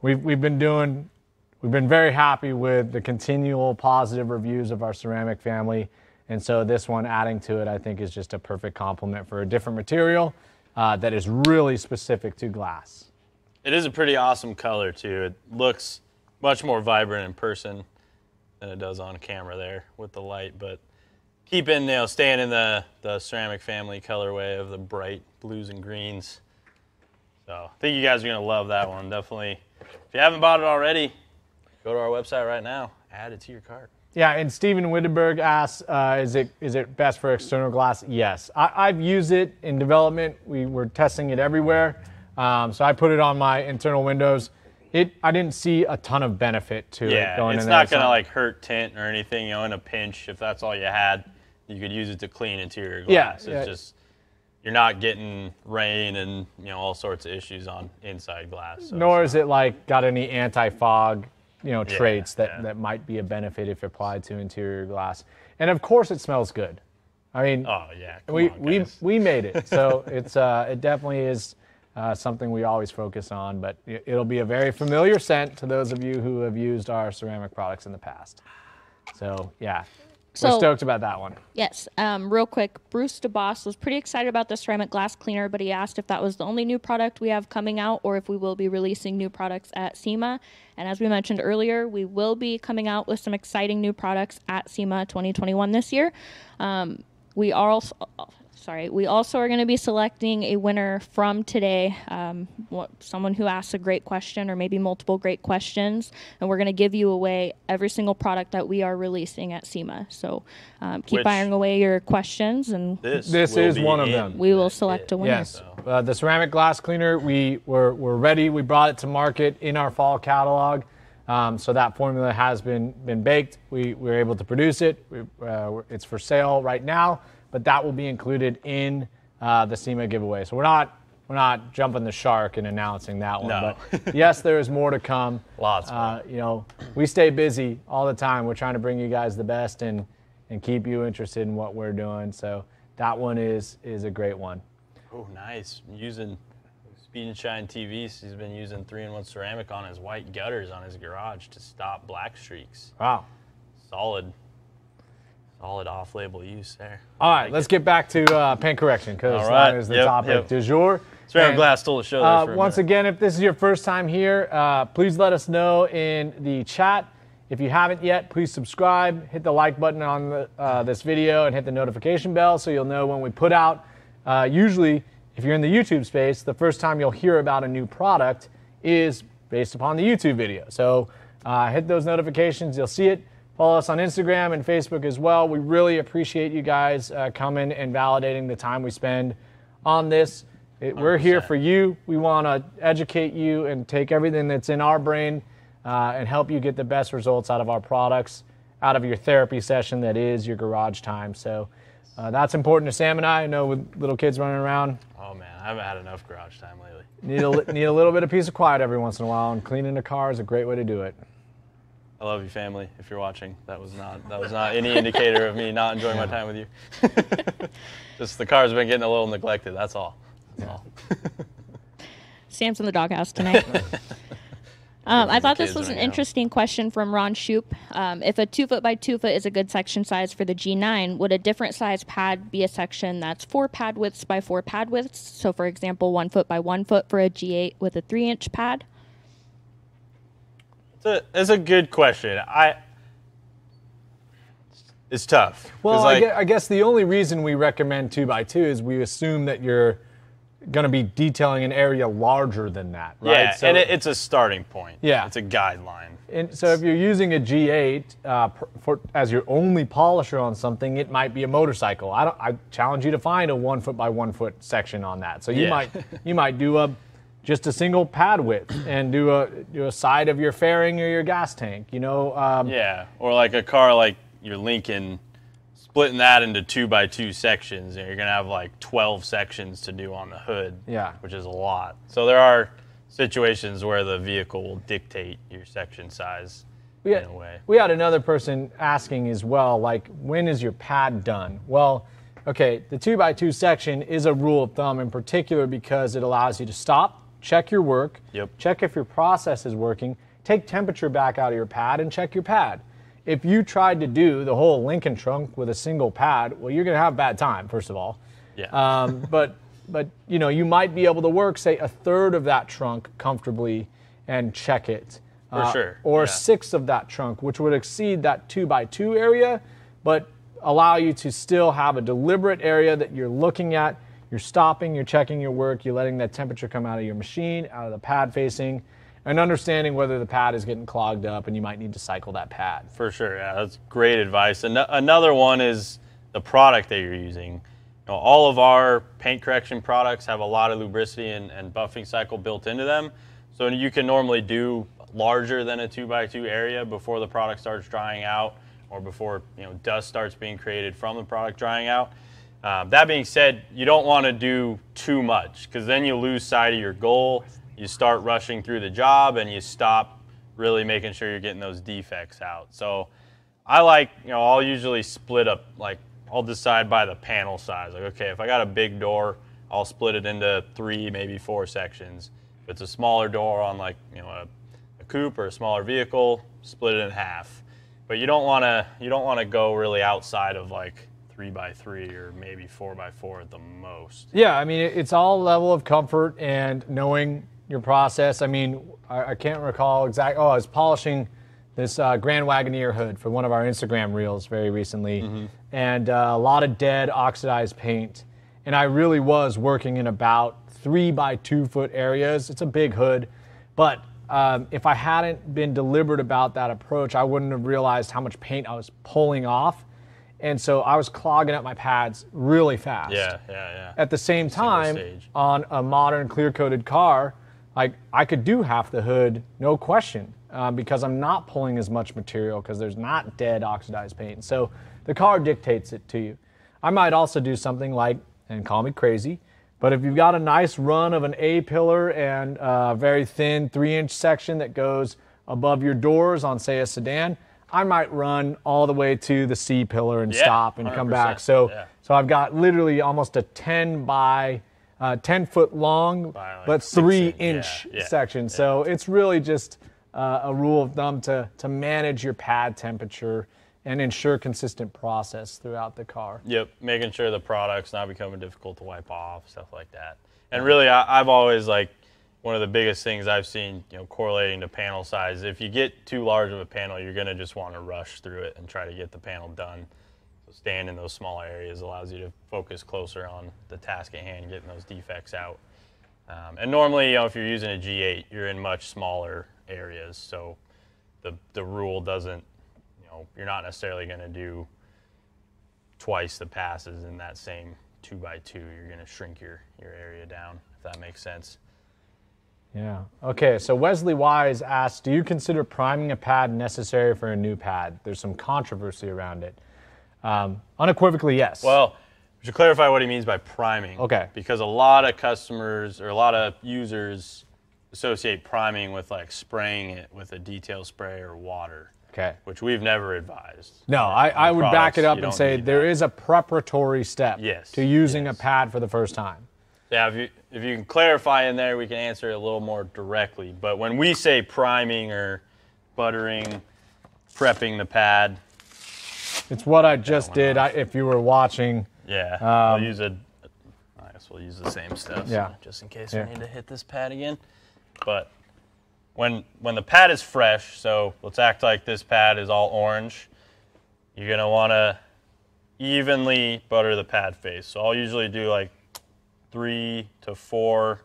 we've been very happy with the continual positive reviews of our ceramic family, and so this one adding to it, I think, is just a perfect complement for a different material that is really specific to glass. It is a pretty awesome color too. It looks much more vibrant in person than it does on camera there with the light, but staying in the ceramic family colorway of the bright blues and greens. So I think you guys are going to love that one. Definitely. If you haven't bought it already, go to our website right now. Add it to your cart. Yeah, and Stephen Wittenberg asks, is it best for external glass? Yes. I've used it in development. We were testing it everywhere. So I put it on my internal windows. I didn't see a ton of benefit to it going in it's there. not going to like hurt tint or anything. You know, in a pinch, if that's all you had, you could use it to clean interior glass. It's just you're not getting rain and all sorts of issues on inside glass. So nor is it like got any anti-fog traits that might be a benefit if applied to interior glass. And of course, it smells good. I mean, we made it, so it definitely is. Something we always focus on, but it'll be a very familiar scent to those of you who have used our ceramic products in the past. So, yeah, we're stoked about that one. Yes. Real quick, Bruce DeBoss was pretty excited about the ceramic glass cleaner, but he asked if that was the only new product we have coming out or if we will be releasing new products at SEMA. And as we mentioned earlier, we will be coming out with some exciting new products at SEMA 2021 this year. We also are going to be selecting a winner from today, someone who asks a great question or maybe multiple great questions, and we're going to give you away every single product that we are releasing at SEMA. So keep firing away your questions, and this is one of them. We will select a winner. Yes, the ceramic glass cleaner, we're ready. We brought it to market in our fall catalog, so that formula has been baked. We were able to produce it. It's for sale right now. But that will be included in the SEMA giveaway. So we're not jumping the shark and announcing that one. No. But yes, there is more to come. Lots more. We stay busy all the time. We're trying to bring you guys the best and keep you interested in what we're doing. So that one is a great one. Oh, nice. Using Speed and Shine TVs, he's been using 3-in-1 ceramic on his white gutters on his garage to stop black streaks. Wow. Solid off-label use there. All right, let's get back to paint correction because that is the topic du jour. Ceramic glass stole the show there for a once minute. again, if this is your first time here, please let us know in the chat. If you haven't yet, please subscribe, hit the like button on this video, and hit the notification bell so you'll know when we put out. Usually, if you're in the YouTube space, the first time you'll hear about a new product is based upon the YouTube video. So hit those notifications, you'll see it. Follow us on Instagram and Facebook as well. We really appreciate you guys coming and validating the time we spend on this. We're here for you. We want to educate you and take everything that's in our brain and help you get the best results out of our products, out of your therapy session that is your garage time. So that's important to Sam and I know with little kids running around. Oh, man, I haven't had enough garage time lately. Need a little bit of peace of quiet every once in a while, and cleaning the car is a great way to do it. I love you, family. If you're watching, that was not any indicator of me not enjoying my time with you. Just the car's been getting a little neglected. That's all. Sam's in the doghouse tonight. I thought this was an interesting question from Ron Shoup. If a 2-foot by 2-foot is a good section size for the G9, would a different size pad be a section that's 4 pad widths by 4 pad widths? So, for example, 1 foot by 1 foot for a G8 with a 3-inch pad? It's a good question. It's tough. Well, I guess the only reason we recommend 2x2 is we assume that you're going to be detailing an area larger than that, right? Yeah, so, and it's a starting point. Yeah. It's a guideline. And so if you're using a G8 as your only polisher on something, it might be a motorcycle. I challenge you to find a 1 foot by 1 foot section on that. So you might do just a single pad width and do a side of your fairing or your gas tank, yeah, or like a car like your Lincoln, splitting that into 2x2 sections, and you're going to have like 12 sections to do on the hood, which is a lot. So there are situations where the vehicle will dictate your section size in a way. We had another person asking as well, like, when is your pad done? Well, okay, the 2x2 section is a rule of thumb in particular because it allows you to stop, check your work, check if your process is working, take temperature back out of your pad, and check your pad. If you tried to do the whole Lincoln trunk with a single pad, well, you're going to have a bad time, first of all. Yeah. But you might be able to work, say, a third of that trunk comfortably and check it. For sure. Or a sixth of that trunk, which would exceed that 2x2 area, but allow you to still have a deliberate area that you're looking at. You're stopping, you're checking your work, you're letting that temperature come out of your machine, out of the pad facing, and understanding whether the pad is getting clogged up and you might need to cycle that pad. For sure, yeah, that's great advice. And another one is the product that you're using. All of our paint correction products have a lot of lubricity and buffing cycle built into them. So you can normally do larger than a 2x2 area before the product starts drying out or before dust starts being created from the product drying out. That being said, you don't want to do too much because then you lose sight of your goal. You start rushing through the job and you stop really making sure you're getting those defects out. So I'll usually split up, like I'll decide by the panel size. Like, okay, if I got a big door, I'll split it into 3, maybe 4 sections. If it's a smaller door on like, a coupe or a smaller vehicle, split it in half. But you don't want to go really outside of like 3x3 or maybe 4x4 at the most. Yeah, I mean, it's all level of comfort and knowing your process. I mean, I can't recall exactly. I was polishing this Grand Wagoneer hood for one of our Instagram reels very recently, and a lot of dead oxidized paint. And I really was working in about 3x2 foot areas. It's a big hood, but if I hadn't been deliberate about that approach, I wouldn't have realized how much paint I was pulling off. And so I was clogging up my pads really fast. Yeah. At the same time, on a modern clear-coated car, I could do half the hood, no question, because I'm not pulling as much material because there's not dead oxidized paint. So the car dictates it to you. I might also do something like, and call me crazy, but if you've got a nice run of an A-pillar and a very thin 3-inch section that goes above your doors on, say, a sedan, I might run all the way to the C pillar and stop and come back. So I've got literally almost a 10 foot long, but 3-inch section. So it's really just a rule of thumb to manage your pad temperature and ensure consistent process throughout the car. Yep, making sure the product's not becoming difficult to wipe off, stuff like that. And really, I've always one of the biggest things I've seen, correlating to panel size, if you get too large of a panel, you're going to just want to rush through it and try to get the panel done. So staying in those smaller areas allows you to focus closer on the task at hand, getting those defects out. And normally, if you're using a G8, you're in much smaller areas, so the rule doesn't, you're not necessarily going to do twice the passes in that same 2x2. You're going to shrink your area down, if that makes sense. Yeah. Okay, so Wesley Wise asks, do you consider priming a pad necessary for a new pad? There's some controversy around it. Unequivocally, yes. Well, we should clarify what he means by priming. Okay. Because a lot of customers or a lot of users associate priming with spraying it with a detail spray or water. Okay. Which we've never advised. No, I would back it up and say there is a preparatory step to using a pad for the first time. Yeah, if you can clarify in there, we can answer it a little more directly. But when we say priming or buttering, prepping the pad, it's what I just did. If you were watching. Yeah, I guess we'll use the same stuff. Yeah. So just in case we need to hit this pad again. But when the pad is fresh, so let's act like this pad is all orange, you're gonna want to evenly butter the pad face. So I'll usually do like 3 to 4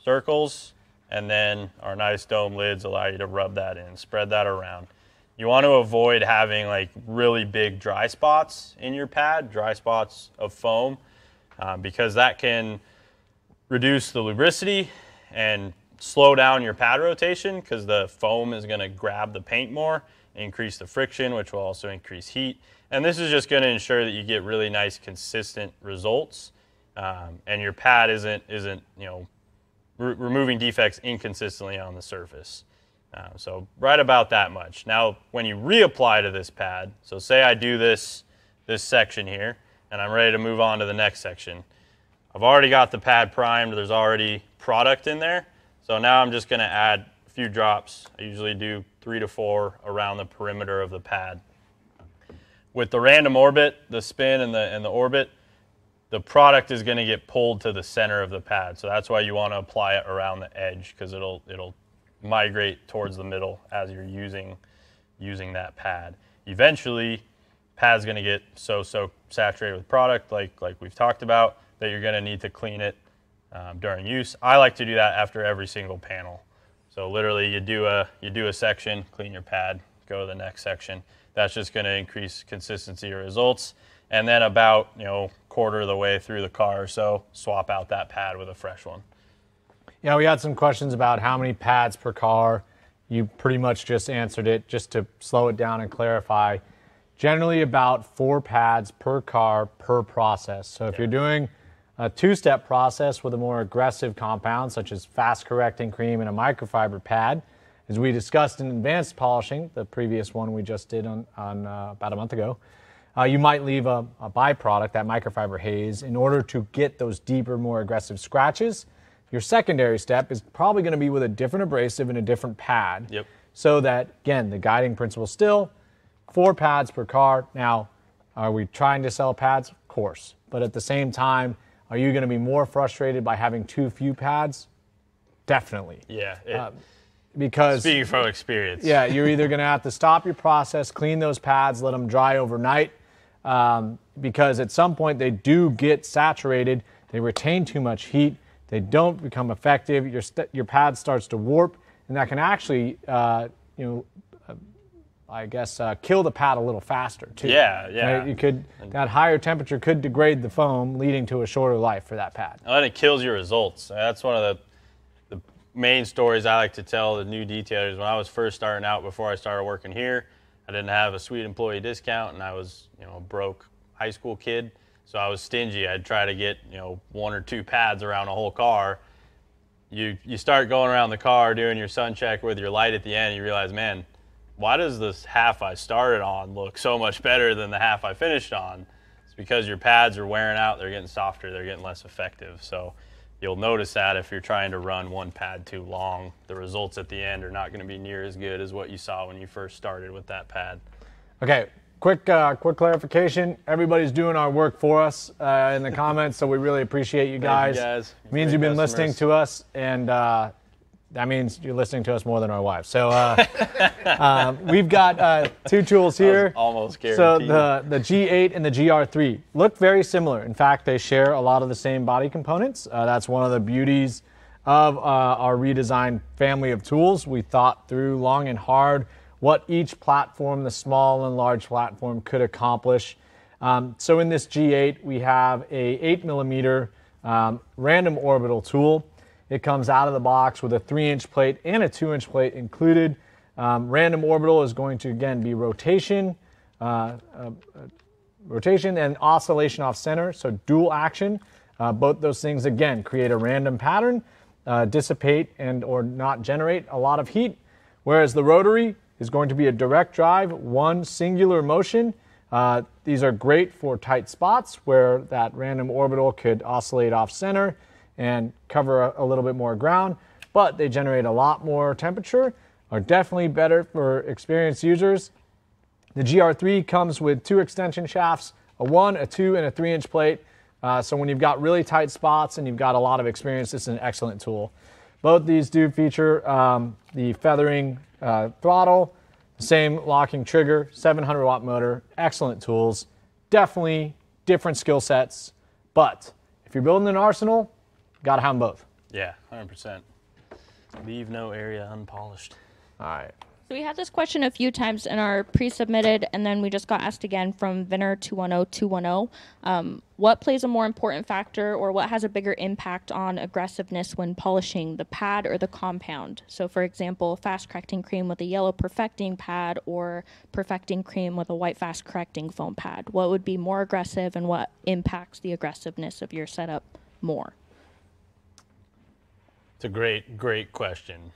circles, and then our nice dome lids allow you to rub that in, spread that around. You want to avoid having like really big dry spots in your pad, dry spots of foam, because that can reduce the lubricity and slow down your pad rotation because the foam is going to grab the paint more, increase the friction, which will also increase heat. And this is just going to ensure that you get really nice, consistent results. And your pad isn't removing defects inconsistently on the surface. So right about that much. Now, when you reapply to this pad, so say I do this section here, and I'm ready to move on to the next section. I've already got the pad primed. There's already product in there. So now I'm just going to add a few drops. I usually do 3 to 4 around the perimeter of the pad. With the random orbit, the spin and the orbit, the product is going to get pulled to the center of the pad. So that's why you want to apply it around the edge, because it'll migrate towards the middle as you're using that pad. Eventually, pad's going to get so saturated with product, like we've talked about, that you're going to need to clean it during use. I like to do that after every single panel. So literally, you do a section, clean your pad, go to the next section. That's just going to increase consistency of results. And then about quarter of the way through the car or so, swap out that pad with a fresh one. Yeah, we had some questions about how many pads per car. You pretty much just answered it. Just to slow it down and clarify, generally about 4 pads per car per process. So if you're doing a 2-step process with a more aggressive compound, such as fast-correcting cream and a microfiber pad, as we discussed in advanced polishing, the previous one we just did on about a month ago, you might leave a byproduct, that microfiber haze, in order to get those deeper, more aggressive scratches. Your secondary step is probably going to be with a different abrasive and a different pad. Yep. So that, again, the guiding principle still, 4 pads per car. Now, are we trying to sell pads? Of course. But at the same time, are you going to be more frustrated by having too few pads? Definitely. Yeah. Because speaking from experience. Yeah, you're either going to have to stop your process, clean those pads, let them dry overnight, because at some point they do get saturated. They retain too much heat. They don't become effective. Your pad starts to warp, and that can actually, kill the pad a little faster too. Yeah. Right? That higher temperature could degrade the foam, leading to a shorter life for that pad. And it kills your results. That's one of the main stories I like to tell the new detailers. When I was first starting out, before I started working here, I didn't have a sweet employee discount, and I was, a broke high school kid. So I was stingy. I'd try to get, 1 or 2 pads around a whole car. You start going around the car doing your sun check with your light at the end, you realize, man, why does this half I started on look so much better than the half I finished on? It's because your pads are wearing out, they're getting softer, they're getting less effective. So you'll notice that if you're trying to run one pad too long, the results at the end are not going to be near as good as what you saw when you first started with that pad. Okay. Quick clarification. Everybody's doing our work for us in the comments, so we really appreciate you guys. Thank you guys. It means you've been listening to us, and that means you're listening to us more than our wives. So we've got 2 tools here. Almost guaranteed. So the G8 and the GR3 look very similar. In fact, they share a lot of the same body components. That's one of the beauties of our redesigned family of tools. We thought through long and hard what each platform, the small and large platform, could accomplish. So in this G8, we have a 8mm random orbital tool. It comes out of the box with a 3-inch plate and a 2-inch plate included. Random orbital is going to, again, be rotation and oscillation off center, so dual action. Both those things, again, create a random pattern, dissipate and or not generate a lot of heat, whereas the rotary is going to be a direct drive, one singular motion. These are great for tight spots where that random orbital could oscillate off center and cover a little bit more ground, but they generate a lot more temperature, are definitely better for experienced users. The GR3 comes with 2 extension shafts, a 1, a 2, and a 3-inch plate. So when you've got really tight spots and you've got a lot of experience, this is an excellent tool. Both these do feature the feathering throttle, same locking trigger, 700 watt motor, excellent tools. Definitely different skill sets, but if you're building an arsenal, gotta have them both. Yeah, 100%. Leave no area unpolished. All right. So we had this question a few times in our pre-submitted, and then we just got asked again from Vinner210210. What plays a more important factor, or what has a bigger impact on aggressiveness when polishing, the pad or the compound? So for example, fast correcting cream with a yellow perfecting pad or perfecting cream with a white fast correcting foam pad. What would be more aggressive, and what impacts the aggressiveness of your setup more? It's a great question.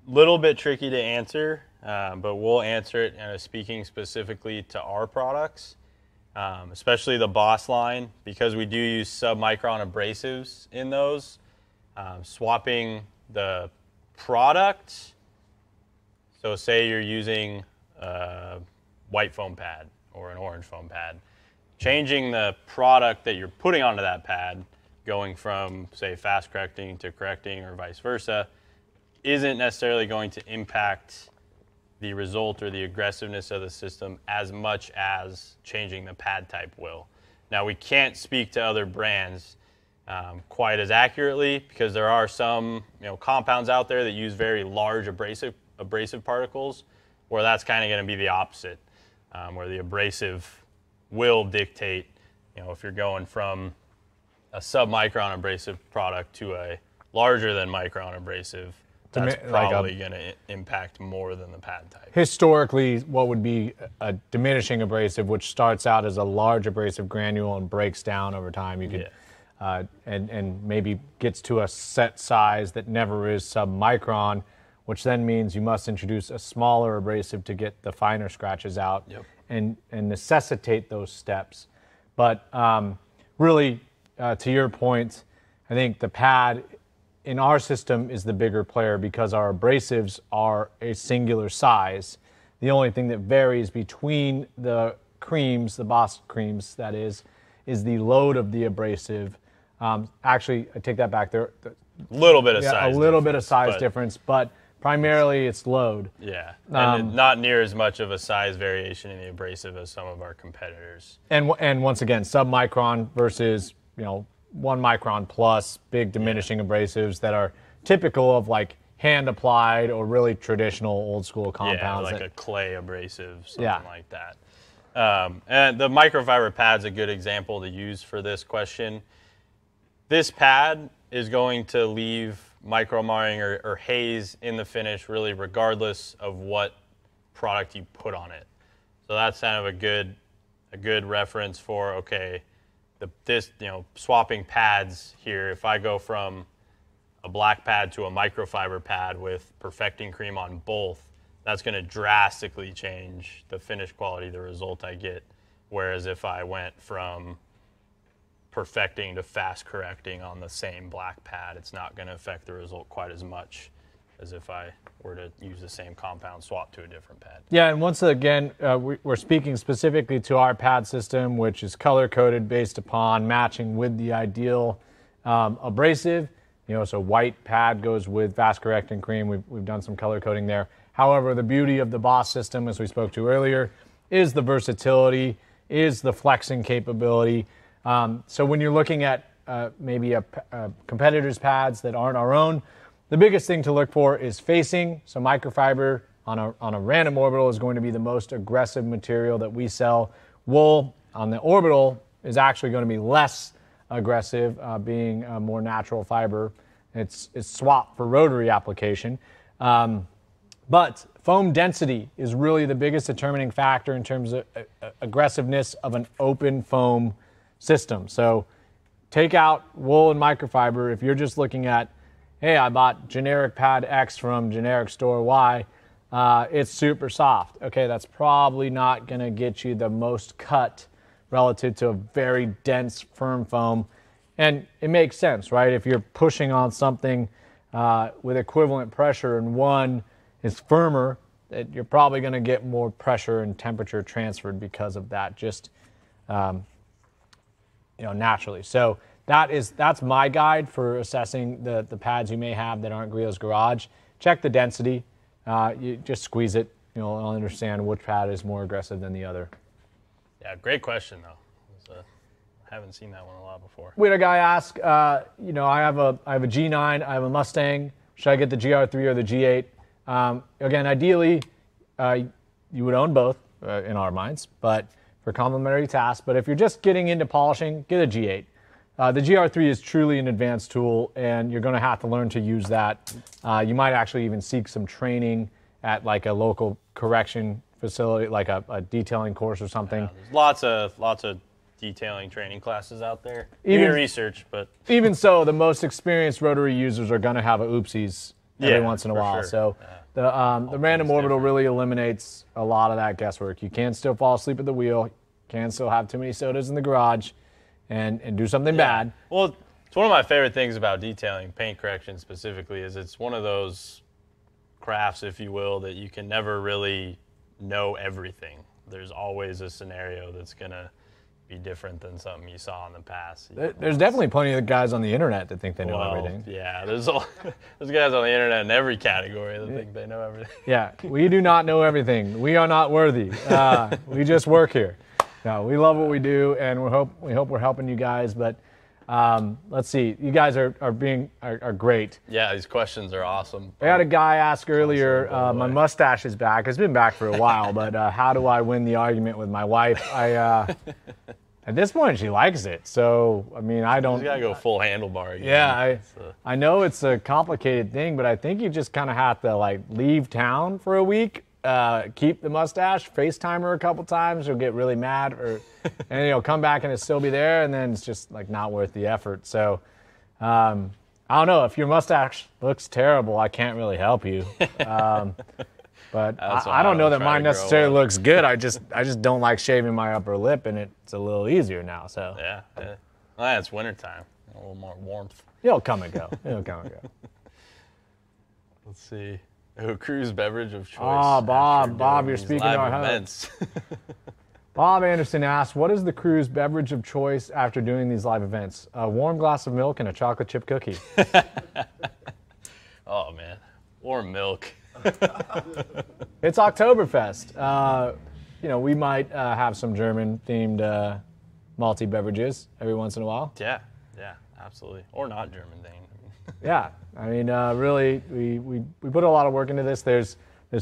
Little bit tricky to answer, but we'll answer it speaking specifically to our products, especially the Boss line, because we do use sub-micron abrasives in those. Swapping the product, so say you're using a white foam pad or an orange foam pad, changing the product that you're putting onto that pad, going from, say, fast correcting to correcting or vice versa, isn't necessarily going to impact the result or the aggressiveness of the system as much as changing the pad type will. Now, we can't speak to other brands quite as accurately, because there are some compounds out there that use very large abrasive particles, where that's kind of going to be the opposite, where the abrasive will dictate, if you're going from a sub-micron abrasive product to a larger than micron abrasive, that's probably going to impact more than the pad type. Historically, what would be a diminishing abrasive, which starts out as a large abrasive granule and breaks down over time, you could, and maybe gets to a set size that never is sub-micron, which then means you must introduce a smaller abrasive to get the finer scratches out, and necessitate those steps. But really, to your point, I think the pad in our system is the bigger player, because our abrasives are a singular size. The only thing that varies between the creams, the Boss creams that is the load of the abrasive. Actually, I take that back. There a little bit of size. A little bit of size difference, but primarily it's load. Yeah, and not near as much of a size variation in the abrasive as some of our competitors. And once again, sub-micron versus 1 micron plus big diminishing abrasives that are typical of like hand applied or really traditional old school compounds. Yeah, like a clay abrasive, something like that. And the microfiber pad's a good example to use for this question. This pad is going to leave micro-marring or haze in the finish really regardless of what product you put on it. So that's kind of a good reference for, okay, swapping pads here. If I go from a black pad to a microfiber pad with perfecting cream on both, that's going to drastically change the finish quality, the result I get. Whereas if I went from perfecting to fast correcting on the same black pad, it's not going to affect the result quite as much as if I were to use the same compound swap to a different pad. Yeah, and once again, we're speaking specifically to our pad system, which is color-coded based upon matching with the ideal abrasive. So white pad goes with fast correcting cream. We've done some color coding there. However, the beauty of the Boss system, as we spoke to earlier, is the versatility, is the flexing capability. So when you're looking at maybe a competitor's pads that aren't our own, the biggest thing to look for is facing. So microfiber on a random orbital is going to be the most aggressive material that we sell. Wool on the orbital is actually going to be less aggressive, being a more natural fiber. It's swapped for rotary application. But foam density is really the biggest determining factor in terms of aggressiveness of an open foam system. So take out wool and microfiber. If you're just looking at, hey, I bought generic pad X from generic store Y, it's super soft. Okay, that's probably not going to get you the most cut relative to a very dense firm foam. And it makes sense, right? If you're pushing on something with equivalent pressure and one is firmer, you're probably going to get more pressure and temperature transferred because of that, just naturally. So that's my guide for assessing the pads you may have that aren't Griot's Garage. Check the density. You just squeeze it. You'll understand which pad is more aggressive than the other. Yeah, great question though. I haven't seen that one a lot before. We had a guy ask, I have a G9, I have a Mustang. Should I get the GR3 or the G8? Again, ideally, you would own both in our minds, but for complementary tasks. But if you're just getting into polishing, get a G8. The GR3 is truly an advanced tool, and you're going to have to learn to use that. You might actually even seek some training at like a local correction facility, like a detailing course or something. Yeah, there's lots of detailing training classes out there. Even research, but even so, the most experienced rotary users are going to have a oopsies every once in a while. Sure. So the random orbital really eliminates a lot of that guesswork. You can still fall asleep at the wheel, can still have too many sodas in the garage, and do something bad. Well, it's one of my favorite things about detailing, paint correction specifically, is it's one of those crafts, if you will, that you can never really know everything. There's always a scenario that's going to be different than something you saw in the past. There's definitely plenty of guys on the internet that think they know everything. Yeah, there's guys on the internet in every category that think they know everything. Yeah, we do not know everything. We are not worthy. We just work here. No, we love what we do, and we hope we're helping you guys. But let's see, you guys are great. Yeah, these questions are awesome. I had a guy ask earlier, my mustache is back. It's been back for a while, but how do I win the argument with my wife? At this point, she likes it. So, I mean, I don't... You got to go full handlebar again. Yeah, I know it's a complicated thing, but I think you just kind of have to, leave town for a week, keep the mustache, FaceTime her a couple times, she'll get really mad, and come back and it'll still be there, and then it's just, not worth the effort. So, I don't know. If your mustache looks terrible, I can't really help you. But I don't know that mine necessarily looks good. I just don't like shaving my upper lip, and it's a little easier now. So yeah. Well, it's wintertime. A little more warmth. It'll come and go. Let's see. Cruise beverage of choice. Bob, you're speaking to our host. Bob Anderson asked, what is the cruise beverage of choice after doing these live events? A warm glass of milk and a chocolate chip cookie. Oh, man. Warm milk. It's Oktoberfest. We might have some German-themed malty beverages every once in a while. Yeah, absolutely. Or not German-themed. Yeah, I mean, really, we put a lot of work into this. There's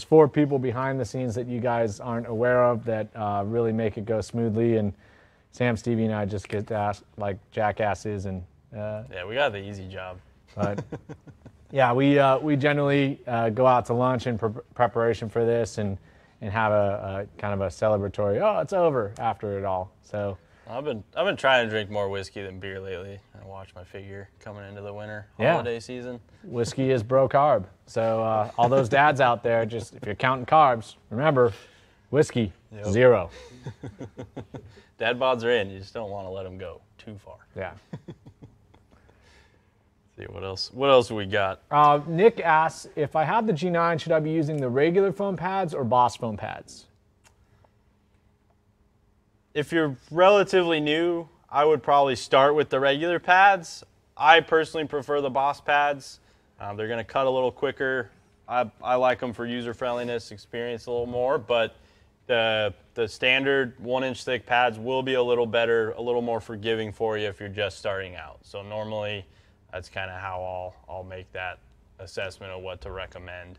4 people behind the scenes that you guys aren't aware of that really make it go smoothly, and Sam, Stevie, and I just get to ask like jackasses, and yeah, we got the easy job. But yeah, we generally go out to lunch in preparation for this, and have a kind of a celebratory. Oh, it's over after it all. So I've been trying to drink more whiskey than beer lately. I watch my figure coming into the winter holiday season. Whiskey is bro carb. So all those dads out there, just if you're counting carbs, remember, whiskey 0. Dad bods are in. You just don't want to let them go too far. Yeah. See what else we got? Nick asks, if I have the G9, should I be using the regular foam pads or Boss foam pads? If you're relatively new, I would probably start with the regular pads. I personally prefer the Boss pads. They're going to cut a little quicker. I like them for user friendliness, experience a little more, but the standard 1-inch thick pads will be a little better, a little more forgiving for you if you're just starting out. So normally that's kind of how I'll make that assessment of what to recommend.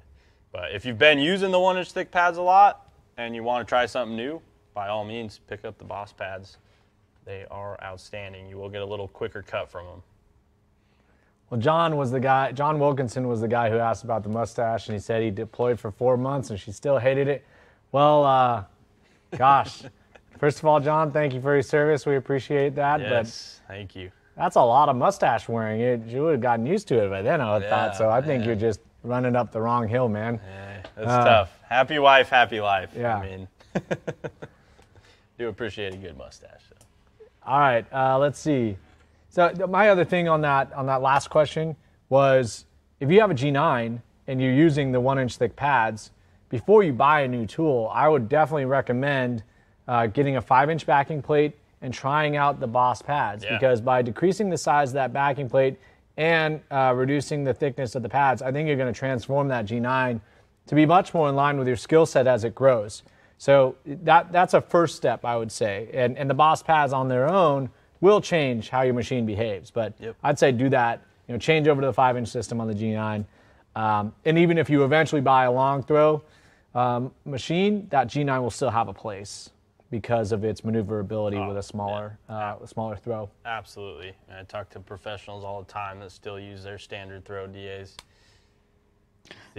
But if you've been using the 1-inch thick pads a lot and you want to try something new, by all means, pick up the Boss pads. They are outstanding. You will get a little quicker cut from them. Well, John Wilkinson was the guy who asked about the mustache, and he said he deployed for 4 months and she still hated it. Well, gosh. First of all, John, thank you for your service. We appreciate that. Yes, thank you. That's a lot of mustache wearing. You would have gotten used to it by then, I thought. So I think you're just running up the wrong hill, man. Yeah, that's tough. Happy wife, happy life. Yeah. I mean, do appreciate a good mustache. So. All right, let's see. So my other thing on that last question was, if you have a G9 and you're using the 1-inch thick pads, before you buy a new tool, I would definitely recommend getting a 5-inch backing plate and trying out the Boss pads, because by decreasing the size of that backing plate and reducing the thickness of the pads, I think you're going to transform that G9 to be much more in line with your skill set as it grows. So that's a first step, I would say. And the Boss pads on their own will change how your machine behaves. But I'd say do that. Change over to the 5-inch system on the G9. And even if you eventually buy a long throw machine, that G9 will still have a place because of its maneuverability with a smaller throw. Absolutely. I talk to professionals all the time that still use their standard throw DAs.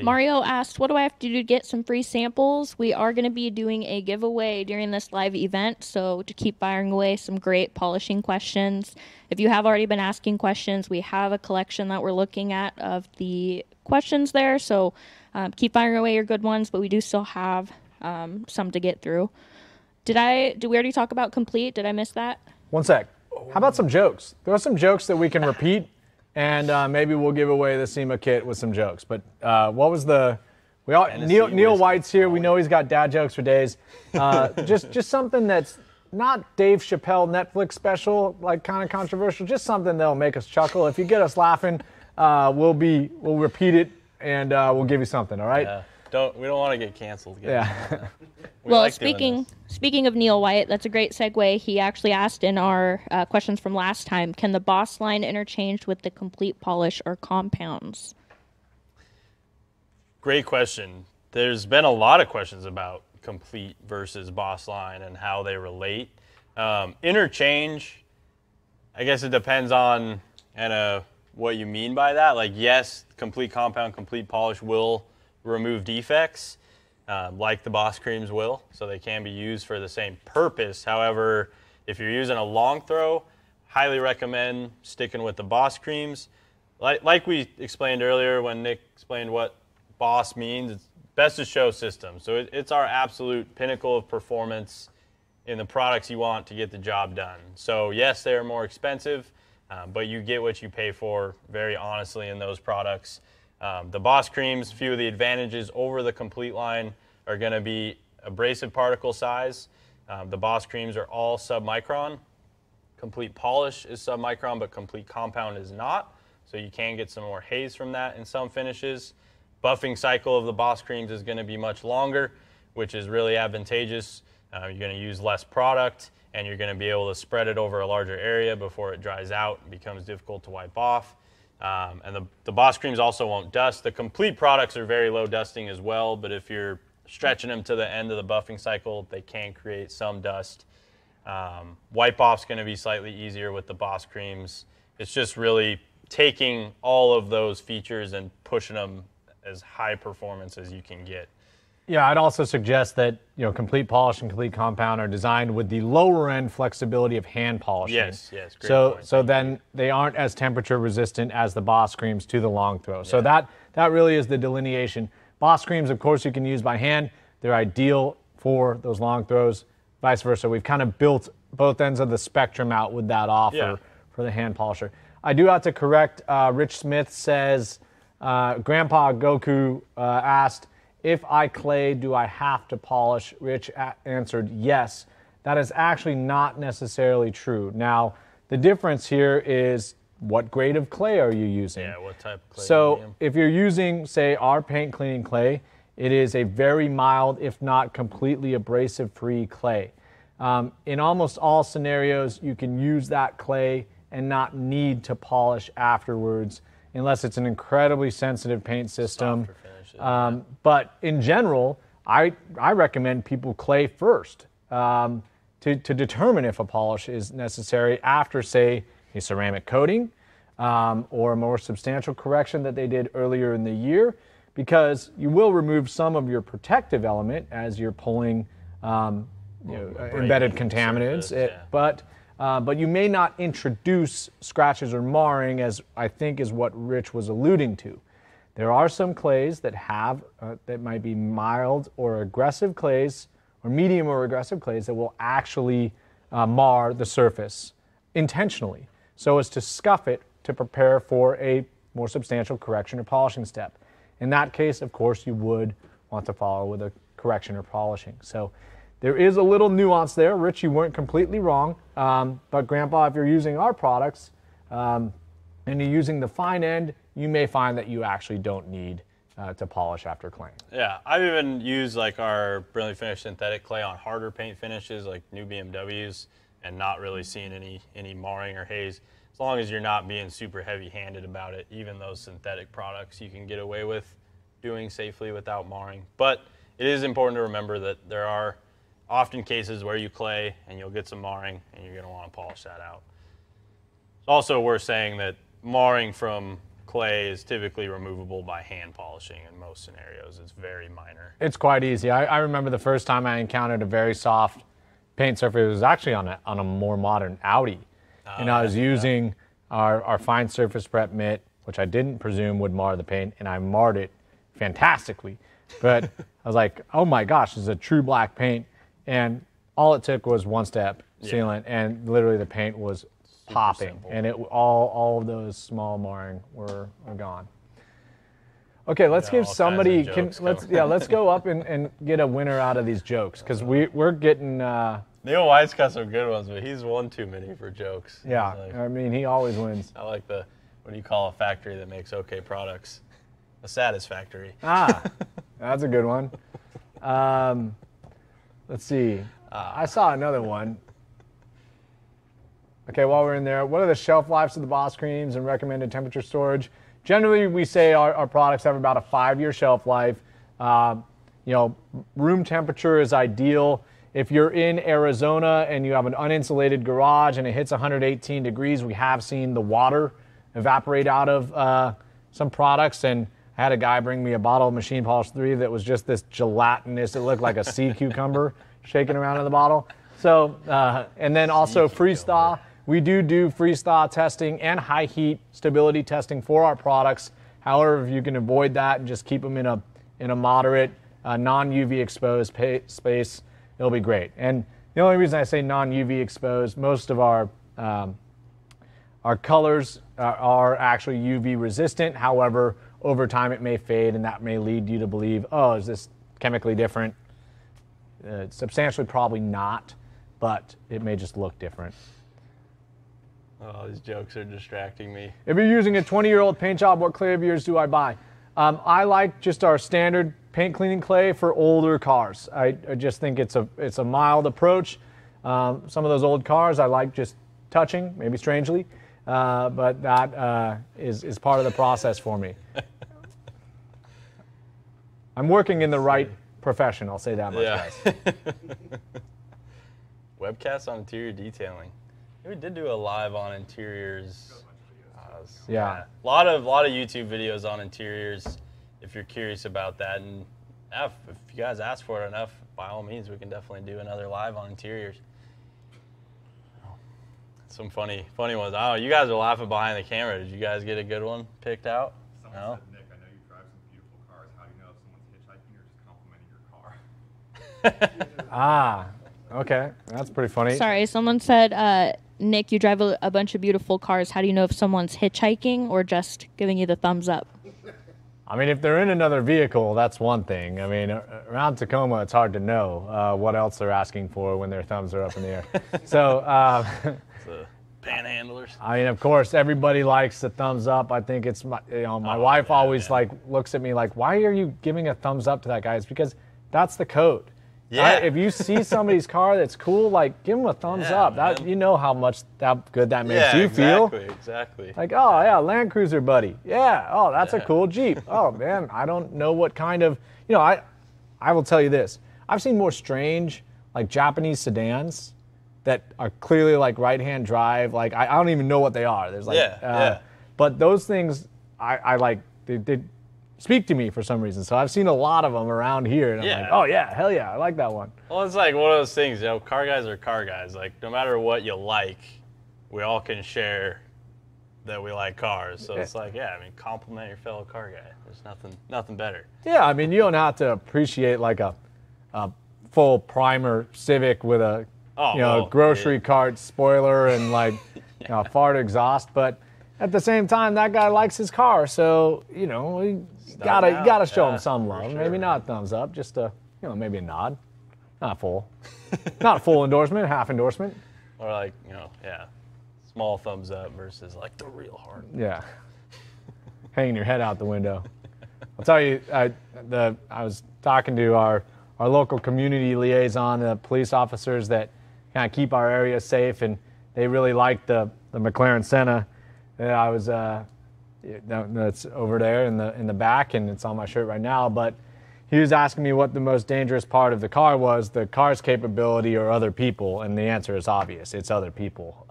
Mario asked, what do I have to do to get some free samples? We are going to be doing a giveaway during this live event, so to keep firing away some great polishing questions. If you have already been asking questions, we have a collection that we're looking at of the questions there, so keep firing away your good ones, but we do still have some to get through. Did we already talk about complete? Did I miss that? One sec. How about some jokes? There are some jokes that we can repeat, and maybe we'll give away the SEMA kit with some jokes. But what was the? Neil White's here. We know he's got dad jokes for days. Just something that's not Dave Chappelle Netflix special, like kind of controversial. Just something that'll make us chuckle. If you get us laughing, we'll repeat it and we'll give you something. All right. Yeah. We don't want to get canceled. Yeah. Well, like speaking of Neil White, that's a great segue. He actually asked in our questions from last time, can the Boss line interchange with the complete polish or compounds? Great question. There's been a lot of questions about complete versus Boss line and how they relate. Interchange, I guess it depends on what you mean by that. Like, yes, complete compound, complete polish will remove defects, like the Boss creams will, so they can be used for the same purpose. However, if you're using a long throw, highly recommend sticking with the Boss creams. Like we explained earlier when Nick explained what Boss means, it's best of show system. So it's our absolute pinnacle of performance in the products you want to get the job done. So yes, they are more expensive, but you get what you pay for very honestly in those products. The Boss creams, a few of the advantages over the complete line are going to be abrasive particle size. The Boss creams are all submicron. Complete polish is submicron, but complete compound is not. So you can get some more haze from that in some finishes. Buffing cycle of the Boss creams is going to be much longer, which is really advantageous. You're going to use less product, and you're going to be able to spread it over a larger area before it dries out and becomes difficult to wipe off. And the Boss creams also won't dust. The complete products are very low dusting as well, but if you're stretching them to the end of the buffing cycle, they can create some dust. Wipe off's going to be slightly easier with the Boss creams. It's just really taking all of those features and pushing them as high performance as you can get. Yeah, I'd also suggest that complete polish and complete compound are designed with the lower end flexibility of hand polishing. Yes, great point. So then they aren't as temperature resistant as the Boss creams to the long throw. So that really is the delineation. Boss creams, of course, you can use by hand. They're ideal for those long throws. Vice versa, we've kind of built both ends of the spectrum out with that offer for the hand polisher. I do have to correct. Rich Smith says, Grandpa Goku asked, if I clay, do I have to polish? Rich answered yes. That is actually not necessarily true. Now, the difference here is what grade of clay are you using? Yeah, what type of clay? So if you're using, say, our paint cleaning clay, it is a very mild, if not completely abrasive-free clay. In almost all scenarios, you can use that clay and not need to polish afterwards, unless it's an incredibly sensitive paint system. But in general, I recommend people clay first to determine if a polish is necessary after, say, a ceramic coating or a more substantial correction that they did earlier in the year, because you will remove some of your protective element as you're pulling embedded contaminants. But you may not introduce scratches or marring, as I think is what Rich was alluding to. There are some clays that that might be mild or aggressive clays, or medium or aggressive clays, that will actually mar the surface intentionally. so as to scuff it to prepare for a more substantial correction or polishing step. In that case, of course, you would want to follow with a correction or polishing. So there is a little nuance there. Rich, you weren't completely wrong, but Grandpa, if you're using our products and you're using the fine end, you may find that you actually don't need to polish after claying. Yeah, I've even used like our brilliantly finished synthetic clay on harder paint finishes like new BMWs and not really seeing any marring or haze. As long as you're not being super heavy-handed about it, even those synthetic products you can get away with doing safely without marring. But it is important to remember that there are often cases where you clay and you'll get some marring and you're going to want to polish that out. It's also worth saying that marring from clay is typically removable by hand polishing in most scenarios. It's very minor. It's quite easy. I remember the first time I encountered a very soft paint surface. It was actually on a more modern Audi. And I was using our fine surface prep mitt, which I didn't presume would mar the paint, and I marred it fantastically. But I was like, oh my gosh, this is a true black paint. And all it took was one step sealant, and literally the paint was popping. Simple. And all of those small marring were gone. Okay, let's give somebody, let's go up and get a winner out of these jokes, because we're getting... Neil White's got some good ones, but he's one too many for jokes. Yeah, like, I mean, he always wins. I like what do you call a factory that makes okay products? A satisfactory. That's a good one. Let's see. I saw another one. Okay, while we're in there, what are the shelf lives of the Boss creams and recommended temperature storage? Generally, we say our products have about a 5-year shelf life. Room temperature is ideal. If you're in Arizona and you have an uninsulated garage and it hits 118 degrees, we have seen the water evaporate out of some products. And I had a guy bring me a bottle of Machine Polish 3 that was just this gelatinous, it looked like a sea cucumber shaking around in the bottle. So, and then also freeze thaw. We do freeze thaw testing and high heat stability testing for our products. However, if you can avoid that and just keep them in a moderate, non-UV exposed space, it'll be great. And the only reason I say non-UV exposed, most of our colors are actually UV resistant. However, over time it may fade, and that may lead you to believe, oh, is this chemically different? Substantially probably not, but it may just look different. Oh, these jokes are distracting me. If you're using a 20-year-old paint job, what clay of yours do I buy? I like just our standard paint cleaning clay for older cars. I just think it's a mild approach. Some of those old cars I like just touching, maybe strangely, but that is part of the process for me. I'm working in the right profession, I'll say that much, guys. Webcasts on interior detailing. We did do a live on interiors. Yeah. A lot of YouTube videos on interiors if you're curious about that. And if you guys ask for it enough, by all means, we can definitely do another live on interiors. Some funny ones. Oh, you guys are laughing behind the camera. Did you guys get a good one picked out? Someone No? said, Nick, I know you drive some beautiful cars. How do you know if someone's hitchhiking or just complimenting your car? Okay. That's pretty funny. Sorry, someone said, Nick, you drive a bunch of beautiful cars. How do you know if someone's hitchhiking or just giving you the thumbs up? I mean, if they're in another vehicle, that's one thing. I mean, around Tacoma, it's hard to know what else they're asking for when their thumbs are up in the air. So, The panhandlers. I mean, of course, everybody likes the thumbs up. I think it's my wife always looks at me like, why are you giving a thumbs up to that guy? It's because that's the code. Yeah. Right? If you see somebody's car that's cool, like give them a thumbs up. Man. That you know how good that makes you feel. Exactly. Like, oh yeah, Land Cruiser, buddy. Yeah. Oh, that's a cool Jeep. Oh man, I don't know what kind of. I will tell you this. I've seen more strange, like Japanese sedans, that are clearly like right-hand drive. Like I don't even know what they are. There's like, But those things, I like. They speak to me for some reason. So I've seen a lot of them around here, and I'm like, oh yeah, hell yeah, I like that one. Well, it's like one of those things, car guys are car guys. Like, no matter what you like, we all can share that we like cars. So it's like, compliment your fellow car guy. There's nothing better. Yeah, I mean, you don't have to appreciate like a full primer Civic with a grocery cart spoiler and like fart exhaust. But at the same time, that guy likes his car, so you gotta show him some love. Sure. Maybe not a thumbs up, just maybe a nod. Not full, not full endorsement, half endorsement. Or like small thumbs up versus like the real heart. Yeah, hanging your head out the window. I'll tell you, I was talking to our local community liaison, the police officers that kind of keep our area safe, and they really liked the McLaren Senna. I was that's over there in the back, and it's on my shirt right now. But he was asking me what the most dangerous part of the car was, the car's capability or other people, and the answer is obvious. It's other people.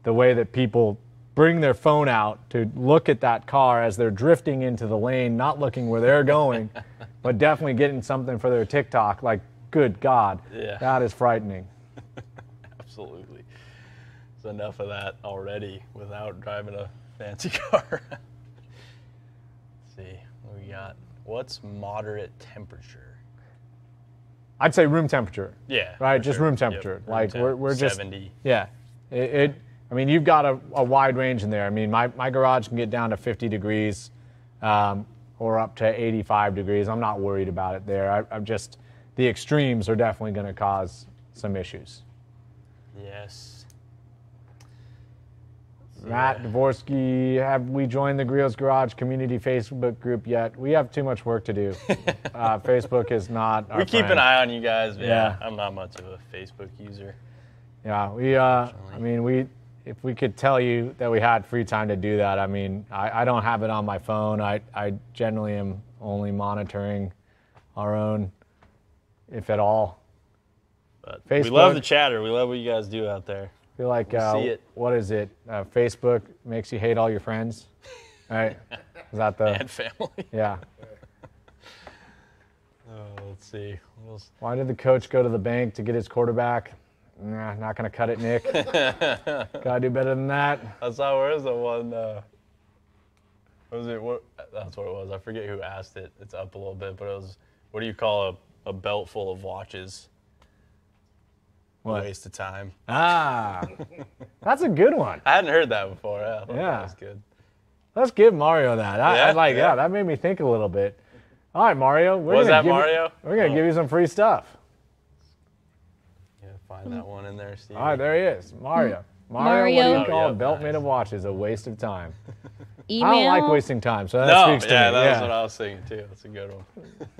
The way that people bring their phone out to look at that car as they're drifting into the lane, not looking where they're going, but definitely getting something for their TikTok. Like, good God, that is frightening. Absolutely. There's enough of that already without driving a fancy car. Let's see, what we got? What's moderate temperature? I'd say room temperature. Yeah. Right, just room temperature. Yep. Like we're just 70. Yeah. I mean, you've got a wide range in there. I mean, my garage can get down to 50 degrees or up to 85 degrees. I'm not worried about it there. I'm just, the extremes are definitely going to cause some issues. Yes. Matt Dvorsky, have we joined the Griot's Garage community Facebook group yet? We have too much work to do. Facebook is not our We keep friend. an eye on you guys. Yeah, I'm not much of a Facebook user. Yeah, if we could tell you that we had free time to do that, I mean, I don't have it on my phone. I generally am only monitoring our own, if at all. But Facebook, we love the chatter. We love what you guys do out there. I feel like, see it. What is it? Facebook makes you hate all your friends, right? Is that the... And family. Yeah. Let's see. Why did the coach go to the bank to get his quarterback? Nah, not going to cut it, Nick. Got to do better than that. I saw, where is the one, what was it? That's what it was. I forget who asked it. It's up a little bit, but it was, what do you call a belt full of watches? What? A waste of time. Ah, that's a good one. I hadn't heard that before. Yeah, I thought that was good. Let's give Mario that. That made me think a little bit. All right, Mario. Was that Mario? We're going to give you some free stuff. Yeah, find that one in there, Stevie. All right, there he is. Mario. Mario. What do you call a belt nice. made of watches? A waste of time. Email. I don't like wasting time, so that speaks to me. That's what I was thinking too. That's a good one.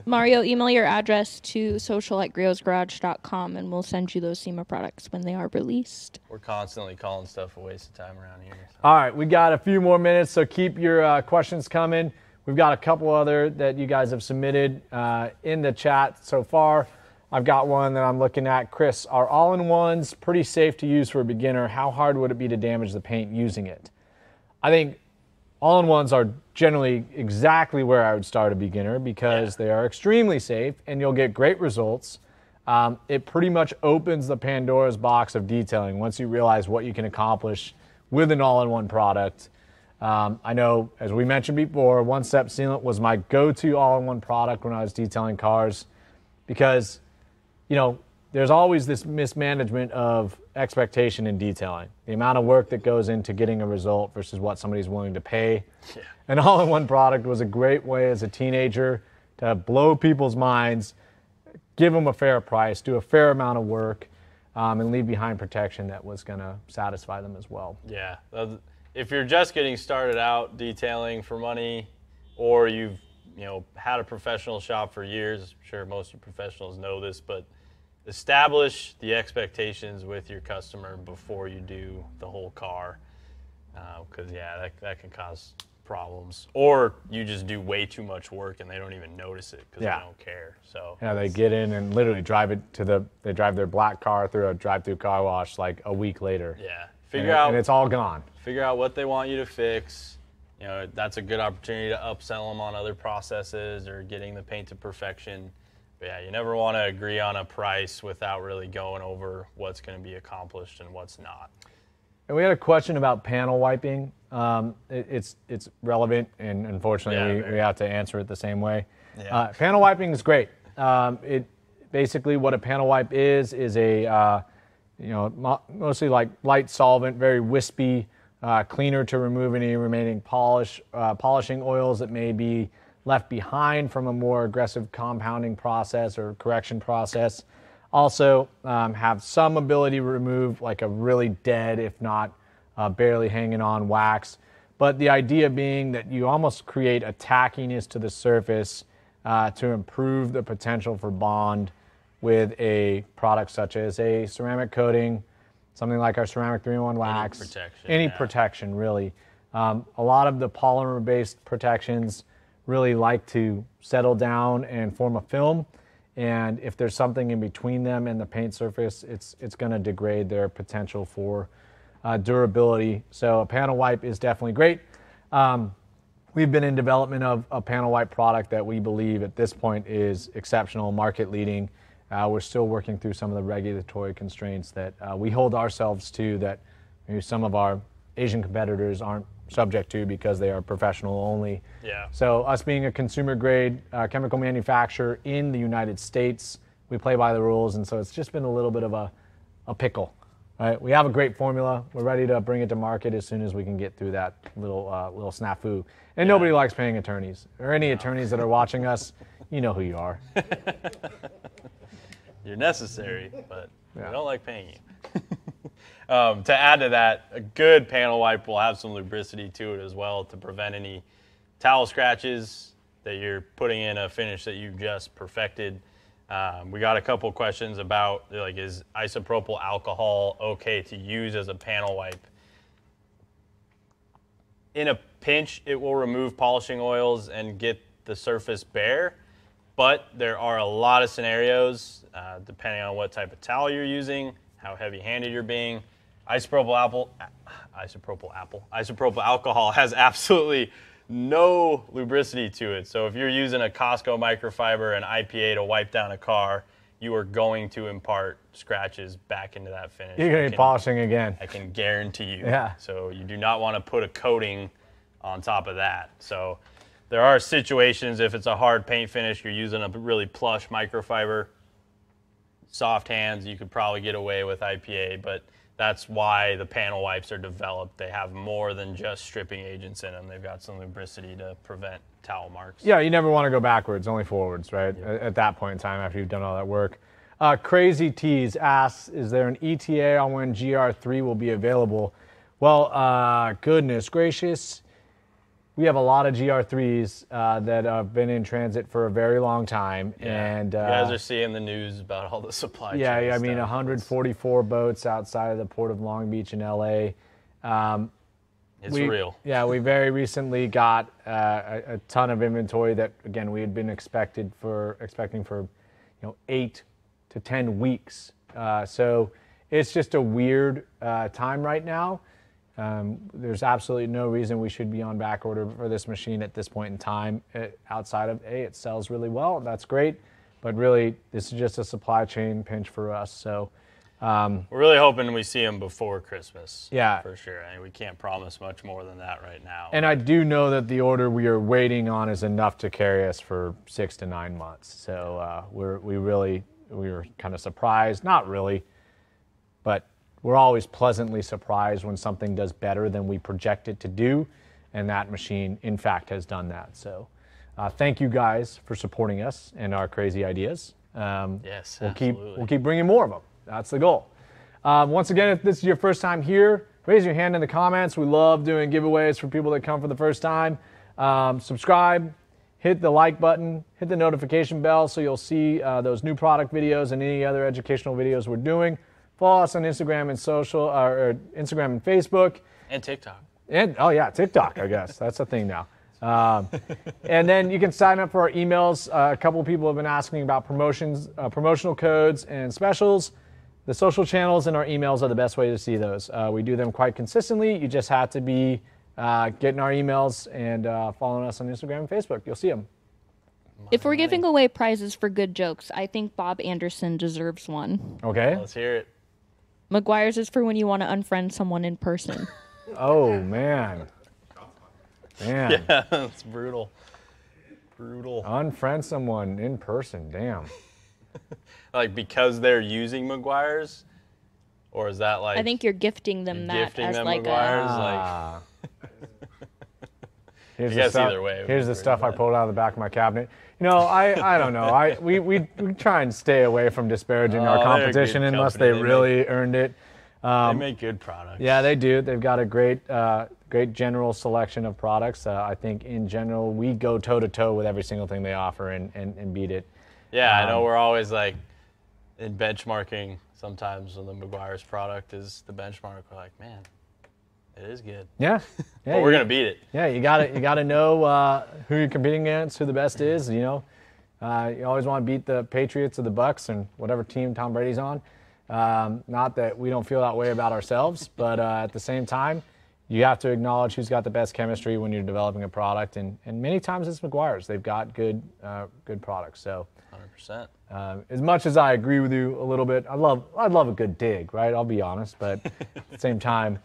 Mario, email your address to social@griotsgarage.com and we'll send you those SEMA products when they are released. We're constantly calling stuff a waste of time around here. So. All right, we got a few more minutes, so keep your questions coming. We've got a couple other that you guys have submitted in the chat so far. I've got one that I'm looking at. Chris, are all-in-ones pretty safe to use for a beginner? How hard would it be to damage the paint using it? I think all-in-ones are generally exactly where I would start a beginner because they are extremely safe and you'll get great results. It pretty much opens the Pandora's box of detailing once you realize what you can accomplish with an all-in-one product. I know, as we mentioned before, one-step sealant was my go-to all-in-one product when I was detailing cars because, there's always this mismanagement of expectation in detailing. The amount of work that goes into getting a result versus what somebody's willing to pay. Yeah. An all-in-one product was a great way as a teenager to blow people's minds, give them a fair price, do a fair amount of work, and leave behind protection that was going to satisfy them as well. Yeah. If you're just getting started out detailing for money, or you've had a professional shop for years, I'm sure most of you professionals know this, but establish the expectations with your customer before you do the whole car, because that can cause problems. Or you just do way too much work and they don't even notice it because they don't care. So they get in and literally drive their black car through a drive-through car wash like a week later. Yeah, and it's all gone. Figure out what they want you to fix. That's a good opportunity to upsell them on other processes or getting the paint to perfection. But yeah, you never want to agree on a price without really going over what's going to be accomplished and what's not. And we had a question about panel wiping. It's relevant, and unfortunately we have to answer it the same way. Yeah. Panel wiping is great. It basically what a panel wipe is mostly like light solvent, very wispy, cleaner to remove any remaining polishing oils that may be left behind from a more aggressive compounding process or correction process. Also have some ability to remove like a really dead, if not barely hanging on wax. But the idea being that you almost create a tackiness to the surface to improve the potential for bond with a product such as a ceramic coating, something like our ceramic 3-in-1 wax. Any protection, really. A lot of the polymer-based protections really like to settle down and form a film. And if there's something in between them and the paint surface, it's going to degrade their potential for durability. So a panel wipe is definitely great. We've been in development of a panel wipe product that we believe at this point is exceptional, market leading. We're still working through some of the regulatory constraints that we hold ourselves to that maybe some of our Asian competitors aren't subject to because they are professional only. Yeah. So us being a consumer grade chemical manufacturer in the United States, we play by the rules, and so it's just been a little bit of a pickle. Right? We have a great formula. We're ready to bring it to market as soon as we can get through that little snafu. And nobody likes paying attorneys. Or any attorneys that are watching us, you know who you are. You're necessary, but we don't like paying you. To add to that, a good panel wipe will have some lubricity to it as well to prevent any towel scratches that you're putting in a finish that you've just perfected. We got a couple questions about, like, is isopropyl alcohol okay to use as a panel wipe? In a pinch, it will remove polishing oils and get the surface bare, but there are a lot of scenarios, depending on what type of towel you're using, how heavy-handed you're being. Isopropyl alcohol has absolutely no lubricity to it. So if you're using a Costco microfiber and IPA to wipe down a car, you are going to impart scratches back into that finish. You're going to be polishing again. I can guarantee you. Yeah. So you do not want to put a coating on top of that. So there are situations, if it's a hard paint finish, you're using a really plush microfiber, soft hands, you could probably get away with IPA, but that's why the panel wipes are developed. They have more than just stripping agents in them. They've got some lubricity to prevent towel marks. Yeah, you never want to go backwards, only forwards, right? Yep. At that point in time after you've done all that work. Crazy Tease asks, is there an ETA on when GR3 will be available? Well, goodness gracious. We have a lot of GR3s that have been in transit for a very long time. Yeah. And you guys are seeing the news about all the supply chain. Yeah, I mean, stuff. 144 boats outside of the Port of Long Beach in LA. It's real. Yeah, we very recently got a ton of inventory that, again, we had been expecting for 8 to 10 weeks. So it's just a weird time right now. There's absolutely no reason we should be on back order for this machine at this point in time. Outside of, it sells really well. That's great. But really, this is just a supply chain pinch for us. So we're really hoping we see them before Christmas. Yeah. For sure. I mean, we can't promise much more than that right now. And I do know that the order we are waiting on is enough to carry us for 6 to 9 months. So we were kind of surprised. Not really, but we're always pleasantly surprised when something does better than we project it to do, and that machine, in fact, has done that. So thank you guys for supporting us and our crazy ideas. Yes, we'll keep bringing more of them. That's the goal. Once again, if this is your first time here, raise your hand in the comments. We love doing giveaways for people that come for the first time. Subscribe, hit the like button, hit the notification bell so you'll see those new product videos and any other educational videos we're doing. Follow us on Instagram and Instagram and Facebook. And TikTok. And TikTok, I guess. That's a thing now. And then you can sign up for our emails. A couple of people have been asking about promotions, promotional codes and specials. The social channels and our emails are the best way to see those. We do them quite consistently. You just have to be getting our emails and following us on Instagram and Facebook. You'll see them. If we're giving away prizes for good jokes, I think Bob Anderson deserves one. Okay. Let's hear it. McGuire's is for when you want to unfriend someone in person. Oh, man. Yeah, that's brutal. Brutal. Unfriend someone in person, damn. Like because they're using McGuire's? Or is that like... I think you're gifting them that gifting as them like McGuire's? Here's I the guess stuff, either way. it would here's be the pretty stuff I bad. pulled out of the back of my cabinet. You know, I don't know. We try and stay away from disparaging our Oh, they're a good competition unless company. they really earned it. They make good products. Yeah, they do. They've got a great general selection of products. I think in general we go toe to toe with every single thing they offer and beat it. Yeah, I know we're always like in benchmarking sometimes when the McGuire's product is the benchmark. We're like, man, it is good. Yeah, But we're going to beat it. Yeah, you gotta know who you're competing against, who the best is. You know, you always want to beat the Patriots or the Bucks and whatever team Tom Brady's on. Not that we don't feel that way about ourselves, but at the same time, you have to acknowledge who's got the best chemistry when you're developing a product, and many times it's McGuire's. They've got good products. So, 100%. as much as I agree with you a little bit, I'd love a good dig, right? I'll be honest, but at the same time,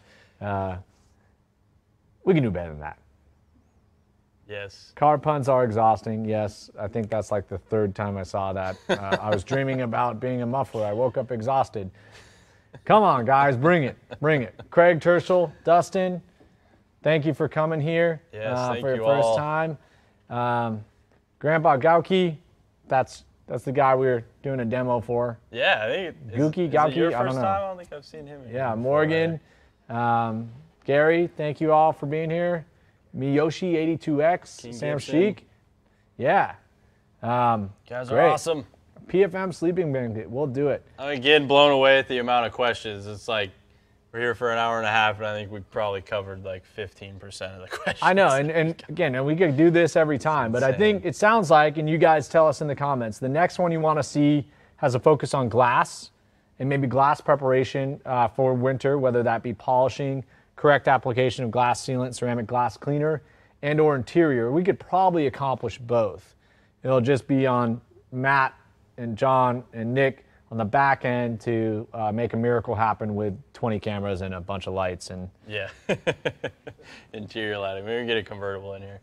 we can do better than that. Yes. Car puns are exhausting, yes. I think that's like the third time I saw that. I was dreaming about being a muffler. I woke up exhausted. Come on, guys, bring it. Craig Terschel, Dustin, thank you for coming here Yes, for your thank you first all. time. Grandpa Gauki, that's the guy we were doing a demo for. Yeah, I think Gookie, is Gauki, it your I don't first know. time? I don't think I've seen him. in Yeah, here before, Morgan, Gary, thank you all for being here. Miyoshi82X, King Sam Gibson. Sheik. Yeah. You guys are Great. awesome. PFM sleeping blanket. We'll do it. I'm again blown away at the amount of questions. It's like we're here for an hour and a half, and I think we probably covered like 15% of the questions. I know, and again, and we could do this every time, but I insane. think it sounds like, and you guys tell us in the comments, the next one you want to see has a focus on glass and maybe glass preparation for winter, whether that be polishing, correct application of glass sealant, ceramic glass cleaner, and or interior. We could probably accomplish both. It'll just be on Matt and John and Nick on the back end to make a miracle happen with 20 cameras and a bunch of lights. And Yeah. Interior lighting. Maybe we can get a convertible in here.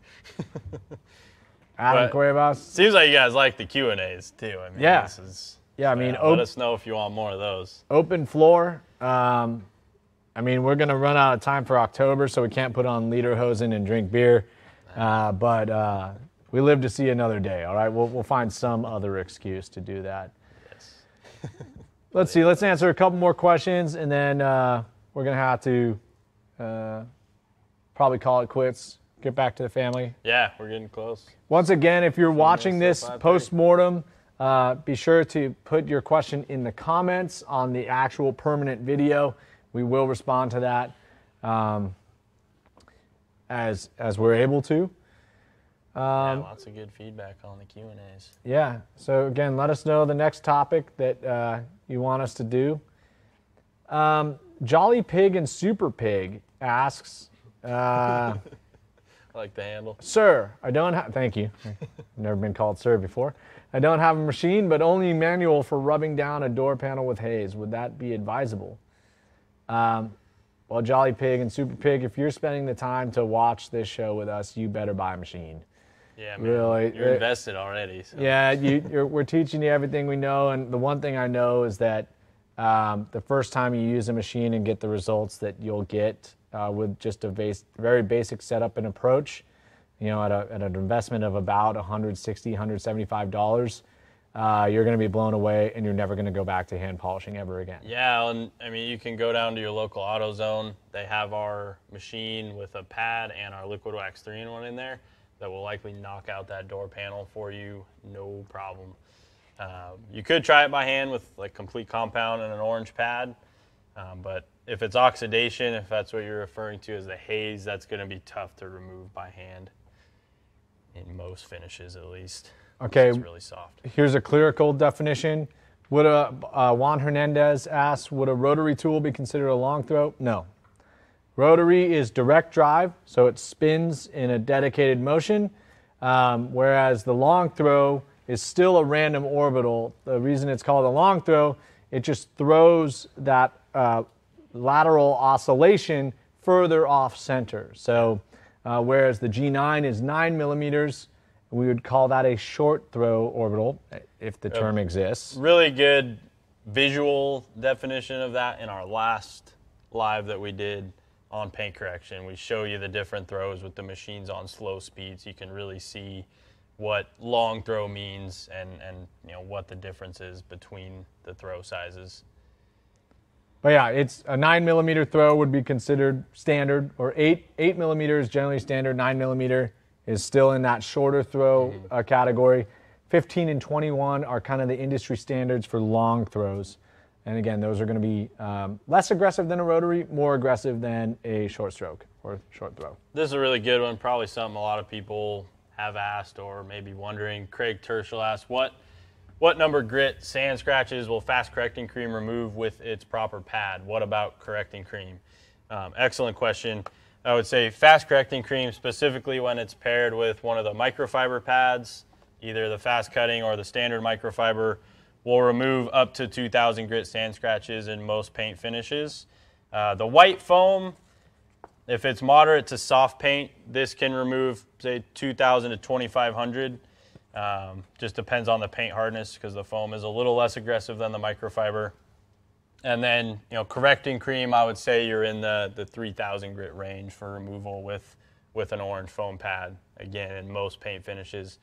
Adam But- Cuevas. Seems like you guys like the Q&As too. I mean, Yeah. This is, Yeah, I mean, let us know if you want more of those. open floor. I mean, we're going to run out of time for October, so we can't put on lederhosen and drink beer. But we live to see another day, all right? We'll find some other excuse to do that. Yes. Let's see. Let's answer a couple more questions, and then we're going to have to probably call it quits, get back to the family. Yeah, we're getting close. Once again, if you're watching minutes this till 5:30. post-mortem, be sure to put your question in the comments on the actual permanent video. We will respond to that as we're able to. Yeah, lots of good feedback on the Q&As. Yeah. So again, let us know the next topic that you want us to do. Jolly Pig and Super Pig asks, I like the handle. Sir, I don't have, thank you. Never been called sir before. I don't have a machine, but only manual for rubbing down a door panel with haze. Would that be advisable? Well, Jolly Pig and Super Pig, if you're spending the time to watch this show with us, you better buy a machine. Yeah, man. Really? You're invested already. So. Yeah, we're teaching you everything we know, and the one thing I know is that the first time you use a machine and get the results that you'll get with just a very basic setup and approach, you know, at an investment of about $160, $175, you're going to be blown away, and you're never going to go back to hand polishing ever again. Yeah, and I mean, you can go down to your local AutoZone. They have our machine with a pad and our Liquid Wax 3-in-1 in there that will likely knock out that door panel for you, no problem. You could try it by hand with like complete compound and an orange pad, but if it's oxidation, if that's what you're referring to as the haze, that's going to be tough to remove by hand, in most finishes at least. Okay. It's really soft. Here's a clerical definition. Would Juan Hernandez asks, would a rotary tool be considered a long throw? No. Rotary is direct drive, so it spins in a dedicated motion, whereas the long throw is still a random orbital. The reason it's called a long throw, it just throws that lateral oscillation further off center. So whereas the G9 is 9 millimeters, we would call that a short throw orbital, if the term exists. Really good visual definition of that in our last live that we did on paint correction. We show you the different throws with the machines on slow speed, so you can really see what long throw means and what the difference is between the throw sizes. But yeah, it's a 9mm throw would be considered standard, or 8mm is generally standard. 9mm is still in that shorter throw category. 15 and 21 are kind of the industry standards for long throws. And again, those are going to be less aggressive than a rotary, more aggressive than a short stroke or short throw. This is a really good one, probably something a lot of people have asked or maybe wondering. Craig Tershel asked, what number grit sand scratches will fast correcting cream remove with its proper pad? What about correcting cream? Excellent question. I would say fast correcting cream, specifically when it's paired with one of the microfiber pads, either the fast cutting or the standard microfiber, will remove up to 2,000 grit sand scratches in most paint finishes. The white foam, if it's moderate to soft paint, this can remove, say, 2,000 to 2,500. Just depends on the paint hardness, because the foam is a little less aggressive than the microfiber. And then, correcting cream, I would say you're in the 3,000 grit range for removal with an orange foam pad, again, in most paint finishes.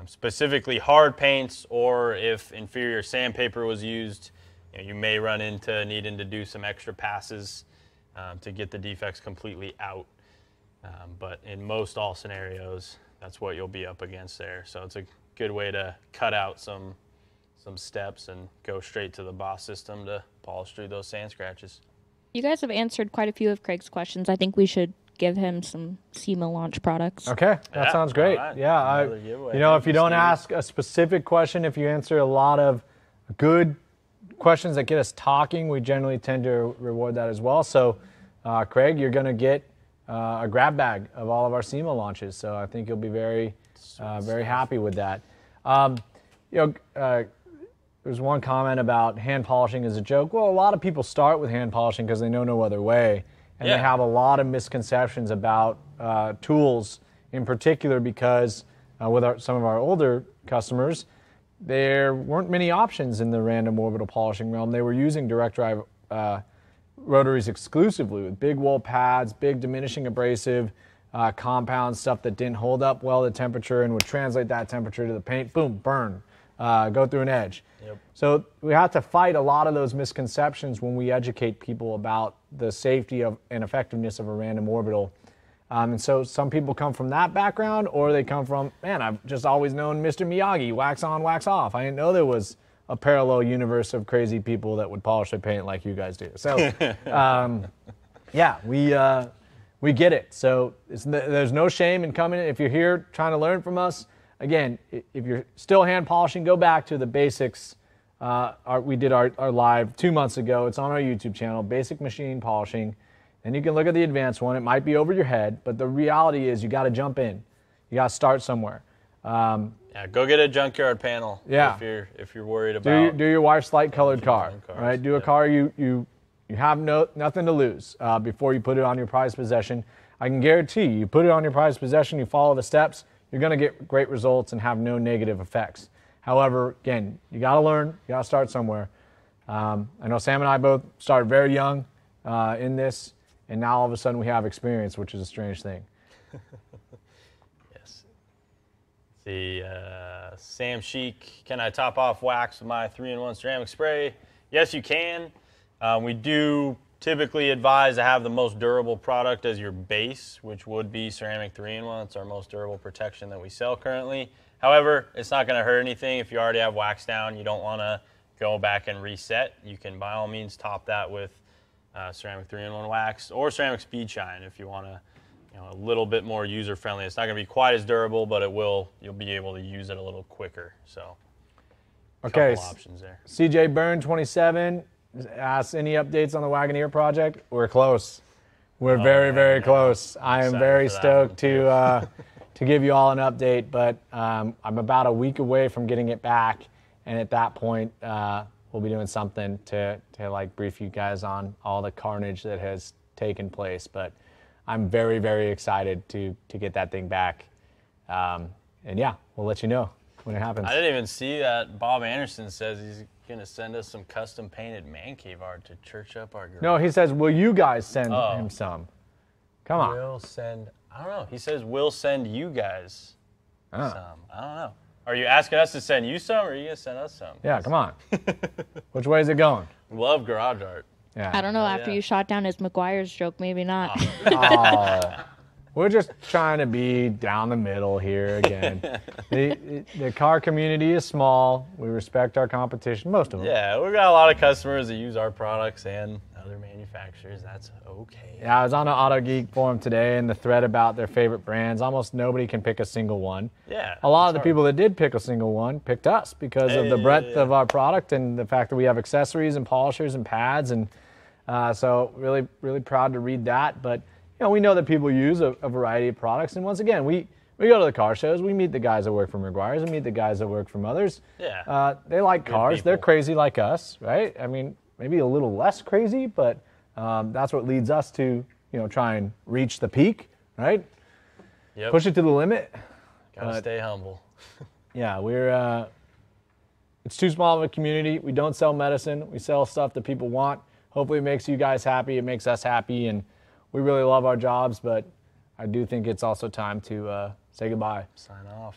Specifically hard paints, or if inferior sandpaper was used, you may run into needing to do some extra passes to get the defects completely out. But in most all scenarios, that's what you'll be up against there. So it's a good way to cut out some steps and go straight to the boss system to polish through those sand scratches. You guys have answered quite a few of Craig's questions. I think we should give him some SEMA launch products. Okay, that sounds great. Right. Yeah, if you don't ask a specific question, if you answer a lot of good questions that get us talking, we generally tend to reward that as well. So, Craig, you're going to get a grab bag of all of our SEMA launches. So I think you'll be very happy with that. There's one comment about hand polishing as a joke. Well, a lot of people start with hand polishing because they know no other way. And they have a lot of misconceptions about tools in particular, because with some of our older customers, there weren't many options in the random orbital polishing realm. They were using direct drive rotaries exclusively with big wool pads, big diminishing abrasive compound stuff that didn't hold up well to temperature and would translate that temperature to the paint. Boom, burn, go through an edge. Yep. So we have to fight a lot of those misconceptions when we educate people about the safety of and effectiveness of a random orbital. And so some people come from that background, or they come from, man, I've just always known Mr. Miyagi, wax on, wax off. I didn't know there was a parallel universe of crazy people that would polish their paint like you guys do. So, we get it. So there's no shame in coming. If you're here trying to learn from us, again, if you're still hand polishing, go back to the basics. We did our live 2 months ago. It's on our YouTube channel, Basic Machine Polishing. And you can look at the advanced one. It might be over your head, but the reality is you got to jump in. You got to start somewhere. Go get a junkyard panel. Yeah. If you're worried about do your wife's light colored car, right? Do a car you have nothing to lose before you put it on your prized possession. I can guarantee you put it on your prized possession, you follow the steps, you're going to get great results and have no negative effects. However, again, you got to learn, you got to start somewhere. I know Sam and I both started very young in this, and now all of a sudden we have experience, which is a strange thing. Yes. Sam Chic, can I top off wax with my 3-in-1 ceramic spray? Yes, you can. We do typically advise to have the most durable product as your base, which would be ceramic 3-in-1. It's our most durable protection that we sell currently. However, it's not going to hurt anything if you already have wax down. You don't want to go back and reset. You can, by all means, top that with ceramic 3-in-1 wax or ceramic speed shine if you want to, a little bit more user friendly. It's not going to be quite as durable, but you'll be able to use it a little quicker. So, okay, couple options there. CJ Byrne 27 asks any updates on the Wagoneer project. We're close. We're very close. I am very stoked to give you all an update, but I'm about a week away from getting it back, and at that point, we'll be doing something to like brief you guys on all the carnage that has taken place. But I'm very excited to get that thing back, and yeah, we'll let you know. when it happens. I didn't even see that. Bob Anderson says he's going to send us some custom painted man cave art to church up our garage. No, he says, will you guys send him some? Come on. We'll send, I don't know. He says we'll send you guys some. I don't know. Are you asking us to send you some, or are you going to send us some? Yeah, come on. Which way is it going? Love garage art. Yeah. I don't know. After you shot down his McGuire's joke, maybe not. Oh. We're just trying to be down the middle here again. The car community is small. We respect our competition, most of them. Yeah, we've got a lot of customers that use our products and other manufacturers. That's okay. Yeah, I was on an Auto Geek forum today, and the thread about their favorite brands, almost nobody can pick a single one. Yeah. A lot of the people that did pick a single one picked us because of the breadth of our product and the fact that we have accessories and polishers and pads. And so really, really proud to read that. But we know that people use a variety of products. And once again, we go to the car shows. We meet the guys that work from McGuire's and meet the guys that work from others. Yeah. They like cars. They're crazy like us, right? I mean, maybe a little less crazy, but that's what leads us to, try and reach the peak, right? Yep. Push it to the limit. Gotta stay humble. Yeah, it's too small of a community. We don't sell medicine. We sell stuff that people want. Hopefully it makes you guys happy. It makes us happy. And we really love our jobs, but I do think it's also time to say goodbye. Sign off.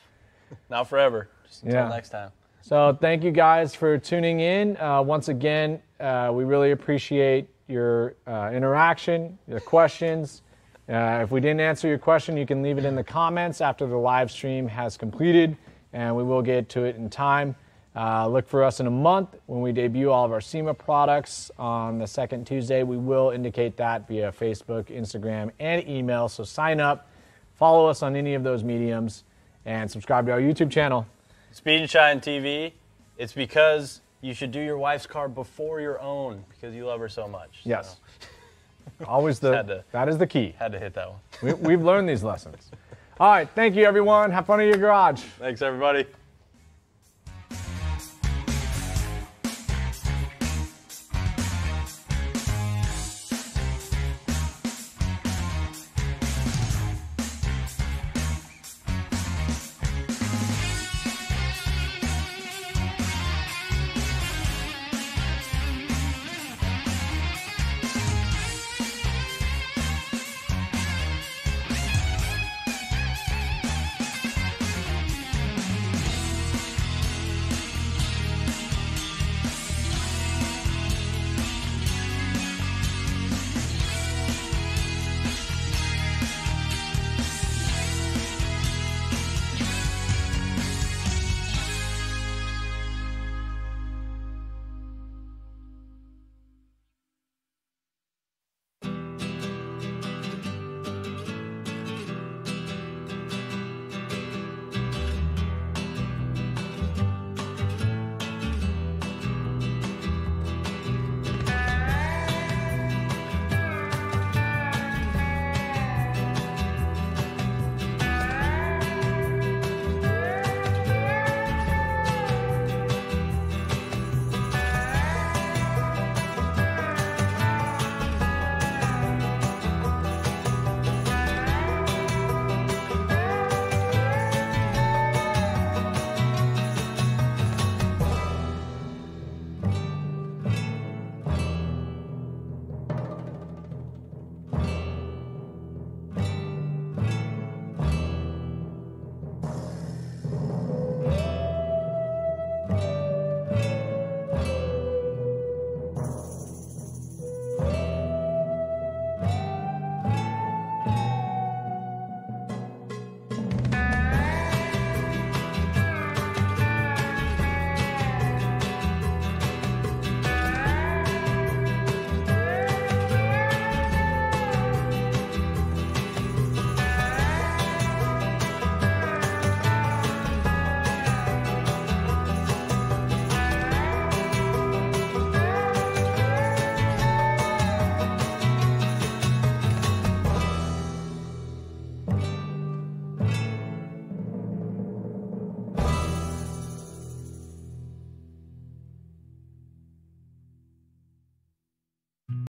Not forever. Just until next time. So thank you guys for tuning in. Once again, we really appreciate your interaction, your questions. If we didn't answer your question, you can leave it in the comments after the live stream has completed, and we will get to it in time. Look for us in a month when we debut all of our SEMA products on the second Tuesday. We will indicate that via Facebook, Instagram, and email. So sign up, follow us on any of those mediums, and subscribe to our YouTube channel. Speed and Shine TV, it's because you should do your wife's car before your own because you love her so much. Yes. Always that is the key. Had to hit that one. We've learned these lessons. All right, thank you, everyone. Have fun in your garage. Thanks, everybody.